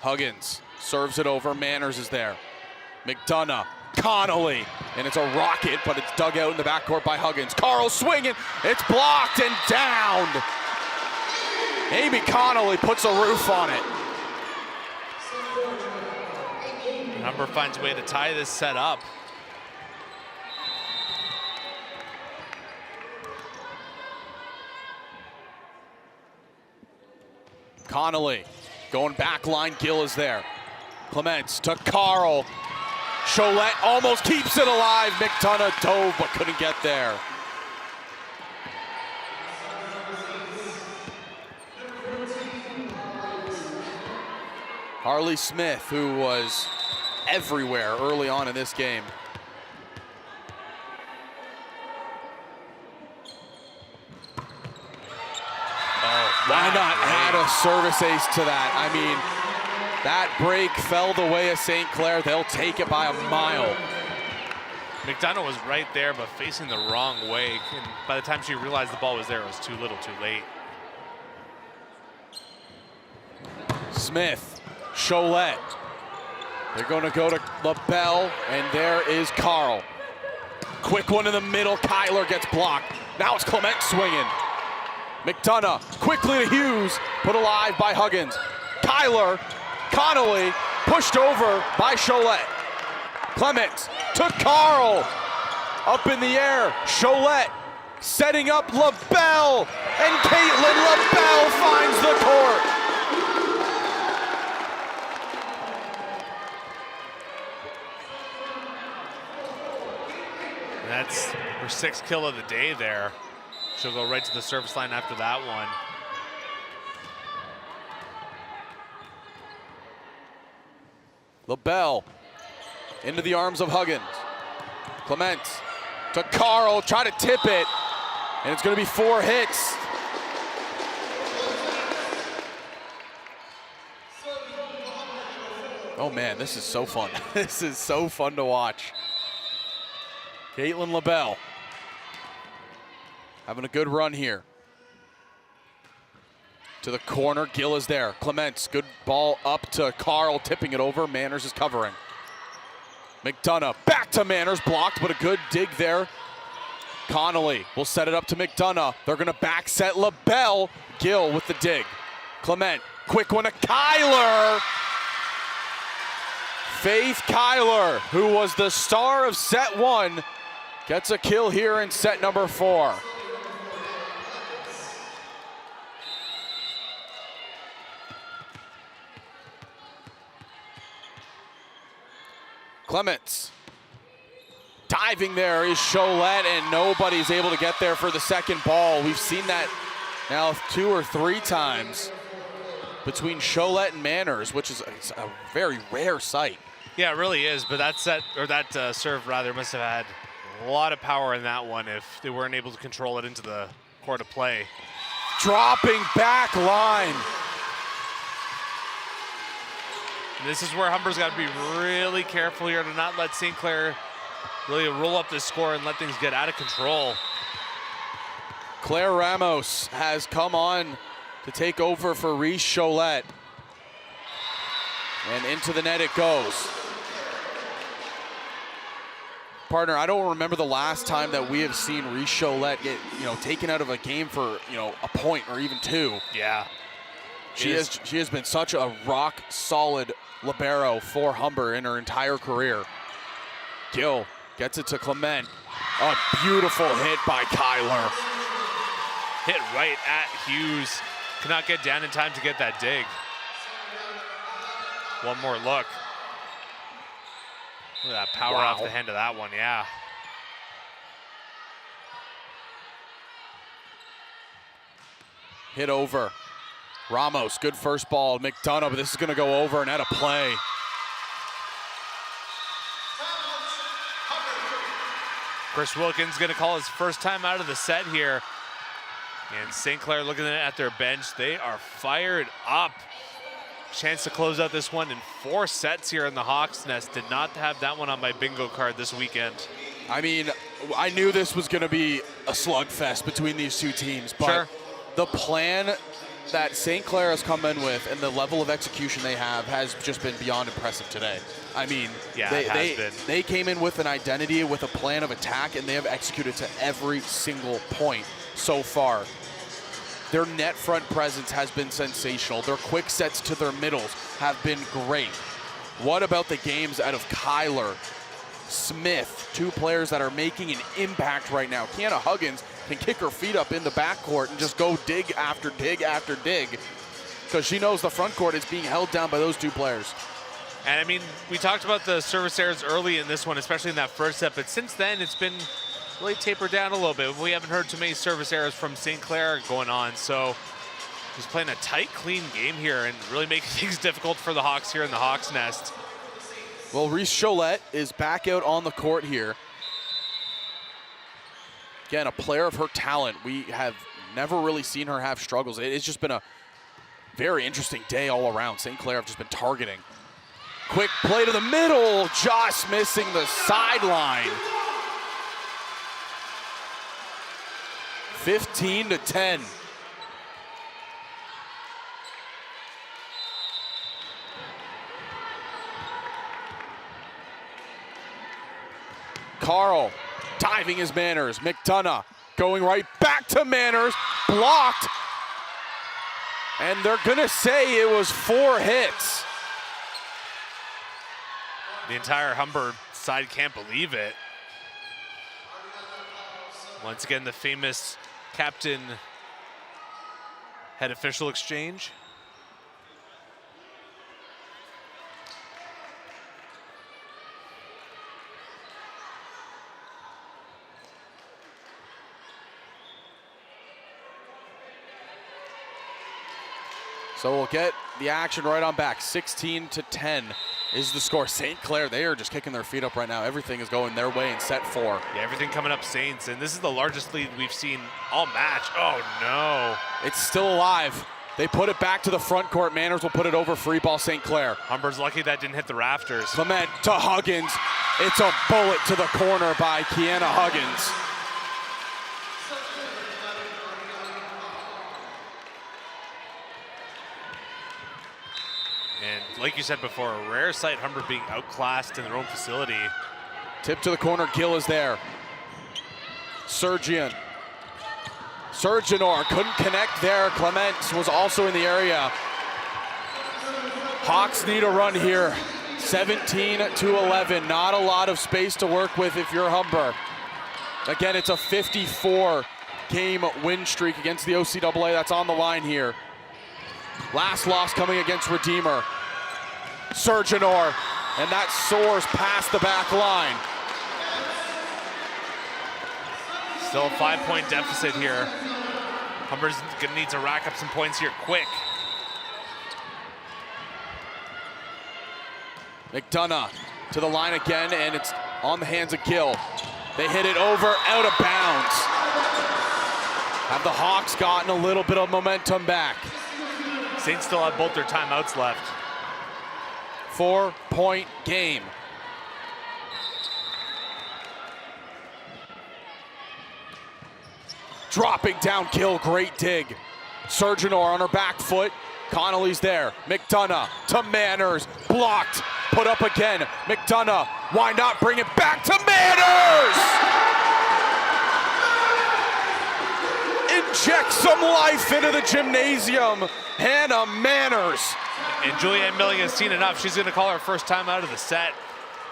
Huggins serves it over. Manners is there. McDonough, Connolly, and it's a rocket, but it's dug out in the backcourt by Huggins. Carl swinging, it's blocked and downed. Amy Connolly puts a roof on it. Humber finds a way to tie this set up. Connolly going back line, Gill is there. Clements to Carl. Cholette almost keeps it alive. McDonough dove but couldn't get there. Harley Smith, who was everywhere early on in this game. Why not add a service ace to that? I mean, that break fell the way of St. Clair. They'll take it by a mile. McDonough was right there, but facing the wrong way. And by the time she realized the ball was there, it was too little, too late. Smith, Cholette. They're going to go to LaBelle, and there is Carl. Quick one in the middle. Kyler gets blocked. Now it's Clement swinging. McDonough quickly to Hughes, put alive by Huggins. Kyler, Connolly, pushed over by Cholette. Clements to Carl, up in the air. Cholette setting up LaBelle, and Caitlin LaBelle finds the court. That's her 6th kill of the day there. She'll go right to the service line after that one. LaBelle into the arms of Huggins. Clement to Carl, try to tip it, and it's going to be 4 hits. Oh man, this is so fun. This is so fun to watch. Caitlin LaBelle having a good run here. To the corner, Gill is there. Clements, good ball up to Carl, tipping it over. Manners is covering. McDonough back to Manners, blocked, but a good dig there. Connolly will set it up to McDonough. They're gonna back set LaBelle. Gill with the dig. Clement, quick one to Kyler. Faith Kyler, who was the star of set 1, gets a kill here in set number 4. Clements. Diving there is Cholette, and nobody's able to get there for the second ball. We've seen that now 2 or 3 times between Cholette and Manners, which is a very rare sight. Yeah, it really is, but that set, or that serve rather, must have had a lot of power in that one if they weren't able to control it into the court of play. Dropping back line. This is where Humber's got to be really careful here to not let St. Clair really roll up this score and let things get out of control. Claire Ramos has come on to take over for Reese Cholette. And into the net it goes. Partner, I don't remember the last time that we have seen Reese Cholette get, taken out of a game for, a point or even 2. Yeah. She has been such a rock solid libero for Humber in her entire career. Gill gets it to Clement. A beautiful hit by Kyler. Hit right at Hughes. Could not get down in time to get that dig. One more look. Look at that power off the hand of that one, yeah. Hit over. Ramos, good first ball. McDonough, but this is gonna go over and out of play. Chris Wilkins gonna call his first time out of the set here. And St. Clair looking at their bench, they are fired up. Chance to close out this one in 4 sets here in the Hawks Nest. Did not have that one on my bingo card this weekend. I mean, I knew this was gonna be a slugfest between these 2 teams, but sure. The plan that St. Clair has come in with and the level of execution they have has just been beyond impressive today. I mean, yeah, they came in with an identity, with a plan of attack, and they have executed to every single point so far. Their net front presence has been sensational. Their quick sets to their middles have been great. What about the games out of Kyler, Smith, 2 players that are making an impact right now? Kiana Huggins can kick her feet up in the backcourt and just go dig after dig after dig because she knows the front court is being held down by those 2 players. And I mean, we talked about the service errors early in this one, especially in that first set, but since then it's been really tapered down a little bit. We haven't heard too many service errors from St. Clair going on, so he's playing a tight, clean game here and really making things difficult for the Hawks here in the Hawks Nest. Well, Reese Cholette is back out on the court here. Again, a player of her talent. We have never really seen her have struggles. It's just been a very interesting day all around. St. Clair have just been targeting. Quick play to the middle, just missing the sideline. 15-10. Carl diving his Manners. McDonough going right back to Manners. Blocked. And they're gonna say it was 4 hits. The entire Humber side can't believe it. Once again, the famous captain head official exchange. So we'll get the action right on back. 16-10 is the score. St. Clair, they are just kicking their feet up right now. Everything is going their way in set 4. Yeah, everything coming up Saints, and this is the largest lead we've seen all match. Oh no. It's still alive. They put it back to the front court. Manners will put it over, free ball St. Clair. Humber's lucky that didn't hit the rafters. Clement to Huggins. It's a bullet to the corner by Kiana Huggins. And like you said before, a rare sight, Humber being outclassed in their own facility. Tip to the corner, Gill is there. Sergianor couldn't connect there. Clement was also in the area. Hawks need a run here. 17-11, not a lot of space to work with if you're Humber. Again, it's a 54-game win streak against the OCAA that's on the line here. Last loss coming against Redeemer. Sergianor, and that soars past the back line. Still a 5-point deficit here. Humber's gonna need to rack up some points here quick. McDonough to the line again, and it's on the hands of Gill. They hit it over, out of bounds. Have the Hawks gotten a little bit of momentum back? Saints still have both their timeouts left. 4-point game. Dropping down, Gill, great dig. Sergianor on her back foot. Connolly's there. McDonough to Manners, blocked. Put up again. McDonough, why not bring it back to Manners? Inject some life into the gymnasium. Hannah Manners. And Julianne Milling has seen enough. She's gonna call her first time out of the set.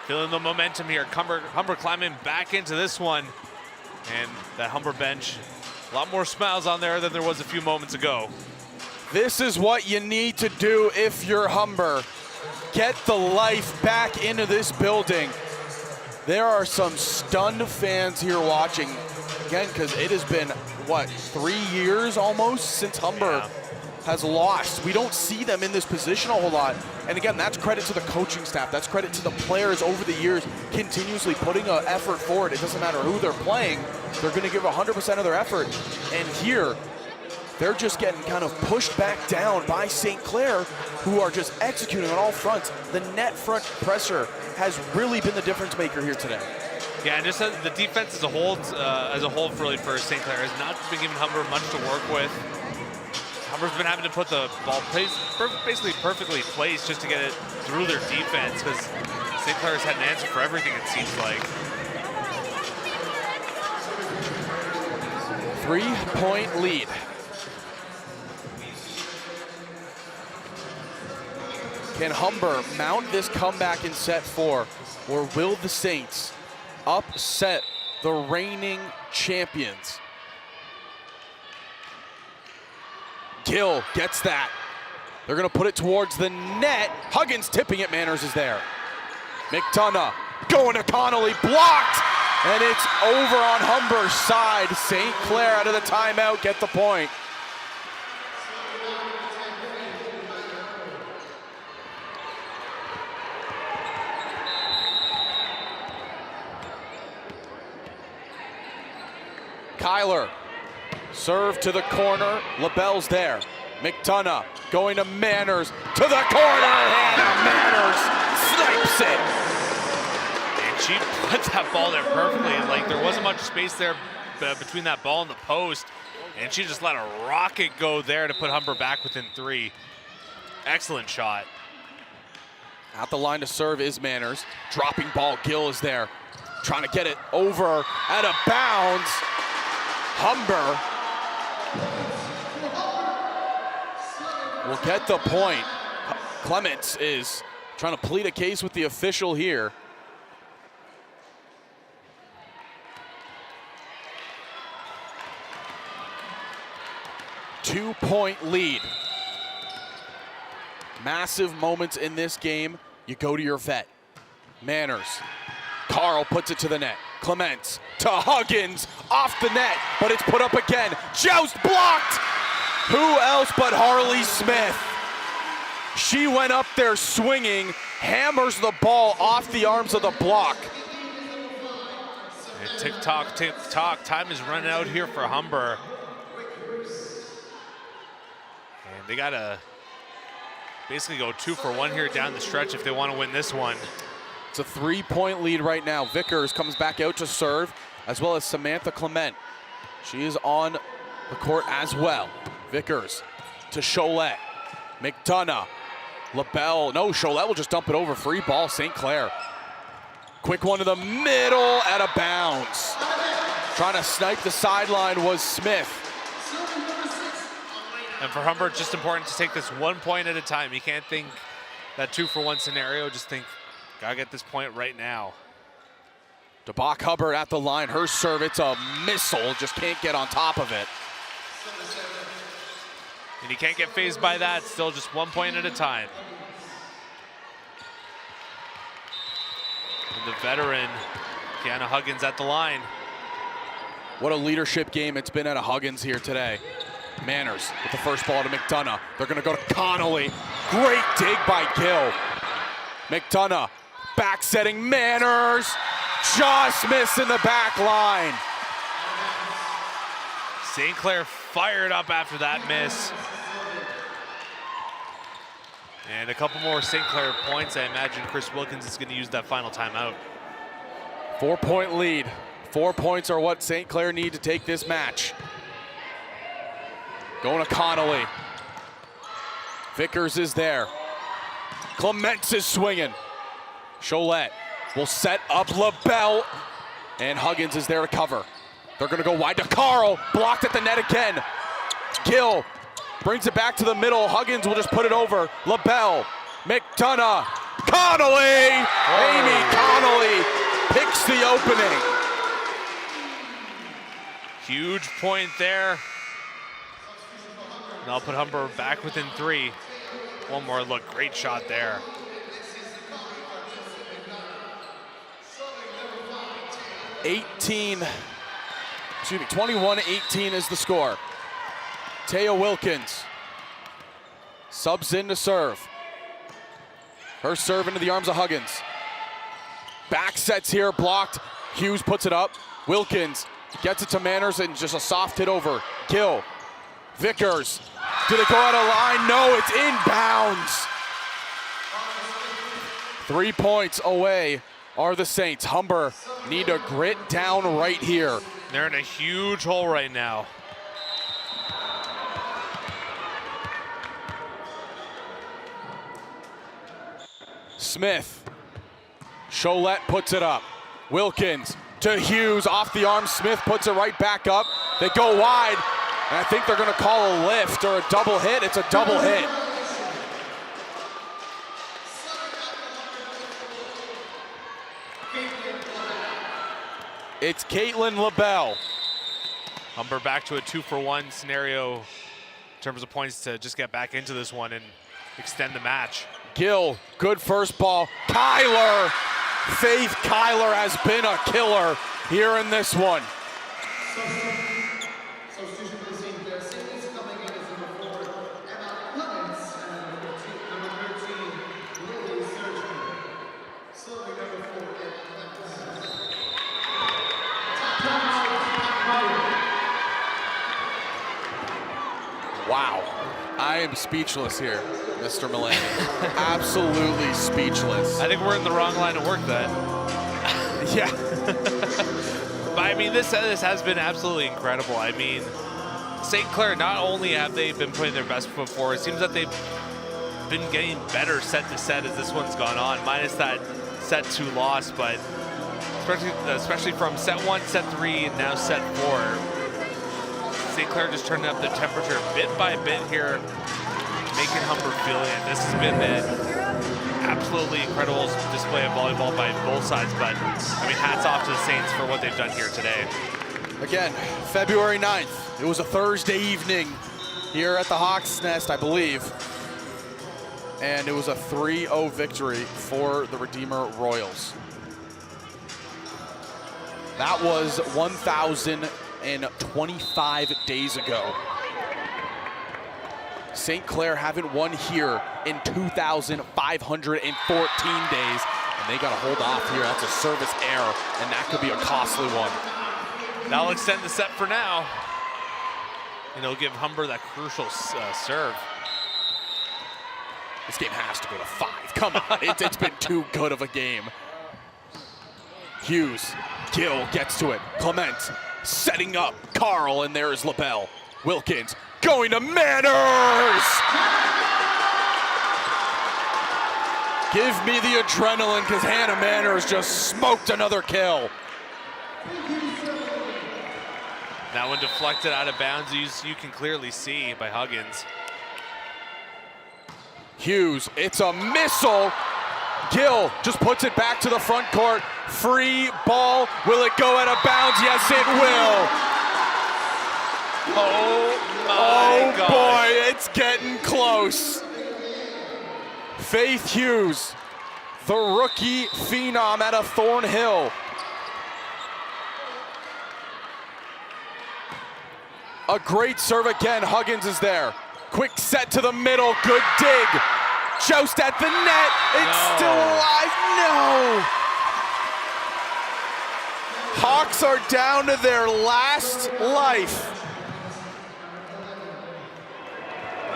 Feeling the momentum here. Humber climbing back into this one. And that Humber bench, a lot more smiles on there than there was a few moments ago. This is what you need to do if you're Humber. Get the life back into this building. There are some stunned fans here watching, again, because it has been, what, 3 years almost since Humber has lost. We don't see them in this position a whole lot. And again, that's credit to the coaching staff. That's credit to the players over the years continuously putting an effort forward. It doesn't matter who they're playing. They're going to give 100% of their effort. And here, they're just getting kind of pushed back down by St. Clair, who are just executing on all fronts. The net front pressure has really been the difference maker here today. Yeah, and just the defense as a whole really for St. Clair has not been giving Humber much to work with. Humber's been having to put the ball basically perfectly placed just to get it through their defense, because St. Clair's had an answer for everything, it seems like. 3-point lead. Can Humber mount this comeback in set 4, or will the Saints upset the reigning champions? Gill gets that. They're gonna put it towards the net. Huggins tipping it, Manners is there. McDonough going to Connolly, blocked, and it's over on Humber's side. St. Clair out of the timeout, get the point. Kyler, serve to the corner, LaBelle's there. McDonough going to Manners, to the corner, Hannah Manners snipes it. And she puts that ball there perfectly. Like, there wasn't much space there between that ball and the post, and she just let a rocket go there to put Humber back within 3. Excellent shot. At the line to serve is Manners. Dropping ball, Gill is there. Trying to get it over, out of bounds. Humber will get the point. Clements is trying to plead a case with the official here. Two-point lead. Massive moments in this game. You go to your vet. Manners. Carl puts it to the net. Clements to Huggins, off the net, but it's put up again. Joust blocked! Who else but Harley Smith? She went up there swinging, hammers the ball off the arms of the block. And tick-tock, tick-tock. Time is running out here for Humber. And they got to basically go 2 for 1 here down the stretch if they want to win this one. It's a 3-point lead right now. Vickers comes back out to serve, as well as Samantha Clement. She is on the court as well. Vickers to Cholet. McDonough. LaBelle. No, Cholet will just dump it over. Free ball, St. Clair. Quick one to the middle, out of bounds. Trying to snipe the sideline was Smith. And for Humber, it's just important to take this 1 point at a time. You can't think that 2 for 1 scenario. Just think, gotta get this point right now. DeBach Hubbard at the line. Her serve, it's a missile. Just can't get on top of it. And you can't get phased by that. Still just 1 point at a time. And the veteran, Kiana Huggins at the line. What a leadership game it's been out of Huggins here today. Manners with the first ball to McDonough. They're gonna go to Connolly. Great dig by Gill. McDonough, back setting Manners. Just missing the back line. St. Clair fired up after that miss. And a couple more St. Clair points. I imagine Chris Wilkins is gonna use that final timeout. 4-point lead. 4 points are what St. Clair need to take this match. Going to Connolly. Vickers is there. Clements is swinging. Cholet will set up LaBelle. And Huggins is there to cover. They're gonna go wide to Carl. Blocked at the net again. Gill brings it back to the middle. Huggins will just put it over. LaBelle, McDonough, Connolly. Amy Connolly picks the opening. Huge point there. And I'll put Humber back within 3. One more look, great shot there. Excuse me, 21-18 is the score. Taya Wilkins subs in to serve. Her serve into the arms of Huggins. Back sets here, blocked. Hughes puts it up. Wilkins gets it to Manners and just a soft hit over. Gill. Vickers. Do they go out of line? No, it's inbounds. 3 points away are the Saints. Humber need to grit down right here. They're in a huge hole right now. Smith. Cholet puts it up. Wilkins to Hughes, off the arm. Smith puts it right back up. They go wide, and I think they're gonna call a lift or a double hit. It's a double hit. It's Caitlin LaBelle. Humber back to a 2 for 1 scenario in terms of points to just get back into this one and extend the match. Gill, good first ball. Kyler, Faith Kyler has been a killer here in this one. Wow, I am speechless here, Mr. Mullany. Absolutely speechless. I think we're in the wrong line of work then. Yeah. But I mean, this has been absolutely incredible. I mean, St. Clair, not only have they been putting their best foot forward, it seems that they've been getting better set to set as this one's gone on, minus that set 2 loss, but especially from set 1, set 3, and now set 4. St. Clair just turning up the temperature bit by bit here, making Humber feel it. This has been an absolutely incredible display of volleyball by both sides, but I mean, hats off to the Saints for what they've done here today. Again, February 9th. It was a Thursday evening here at the Hawks Nest, I believe. And it was a 3-0 victory for the Redeemer Royals. That was 1,025 days ago. St. Clair haven't won here in 2,514 days, and they got to hold off here. That's a service error, and that could be a costly one. That'll extend the set for now. And it'll give Humber that crucial serve. This game has to go to 5. Come on, it's been too good of a game. Hughes, Gill gets to it. Clement setting up Carl, and there's LaBelle. Wilkins going to Manners! Give me the adrenaline, because Hannah Manners just smoked another kill. That one deflected out of bounds, you can clearly see by Huggins. Hughes, it's a missile. Gill just puts it back to the front court. Free ball. Will it go out of bounds? Yes, it will. Oh my God. Boy, it's getting close. Faith Hughes, the rookie phenom out of Thornhill. A great serve again. Huggins is there. Quick set to the middle. Good dig. Joust at the net. It's still alive. No. Hawks are down to their last life.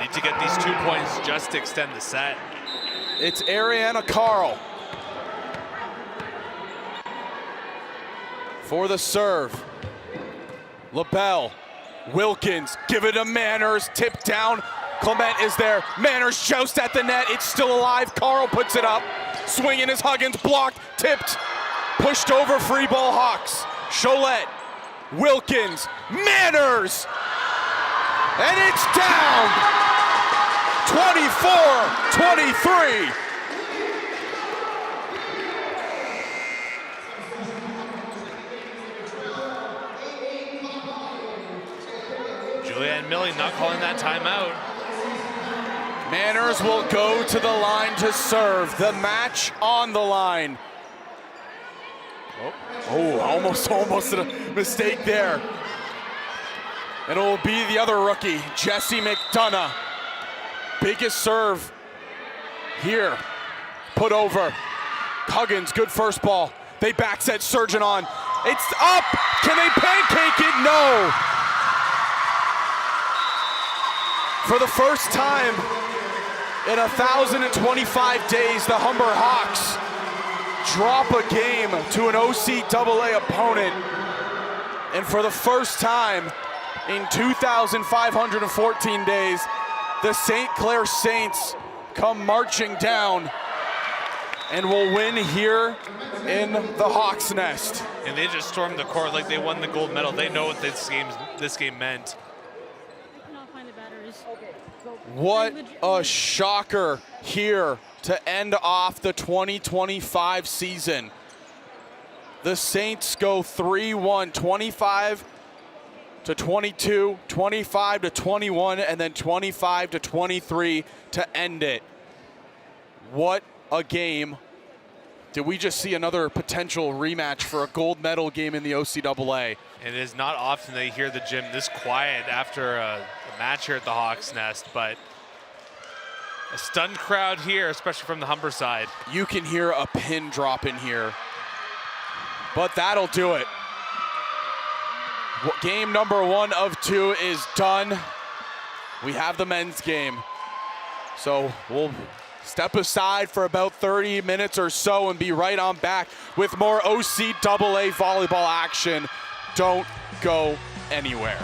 Need to get these 2 points just to extend the set. It's Ariana Carl for the serve. LaBelle. Wilkins, give it to Manners, tip down. Clement is there. Manners joust at the net. It's still alive. Carl puts it up. Swinging is Huggins, blocked, tipped, pushed over, free ball Hawks. Cholette, Wilkins, Manners, and it's down. 24-23. Julianne Millie not calling that timeout. Manners will go to the line to serve. The match on the line. Oh, almost a mistake there. And it will be the other rookie, Jesse McDonough. Biggest serve here. Put over. Huggins, good first ball. They back set Surgeon on. It's up. Can they pancake it? No. For the first time in 1,025 days, the Humber Hawks drop a game to an OCAA opponent. And for the first time in 2,514 days, the St. Clair Saints come marching down and will win here in the Hawks' Nest. And they just stormed the court like they won the gold medal. They know what this game meant. What a shocker here to end off the 2025 season. The Saints go 3-1, 25-22, 25-21, and then 25-23 to end it. What a game. Did we just see another potential rematch for a gold medal game in the OCAA? It is not often they hear the gym this quiet after a match here at the Hawks' Nest, but a stunned crowd here, especially from the Humber side. You can hear a pin drop in here, but that'll do it. Game number 1 of 2 is done. We have the men's game. So we'll step aside for about 30 minutes or so and be right on back with more OCAA volleyball action. Don't go anywhere.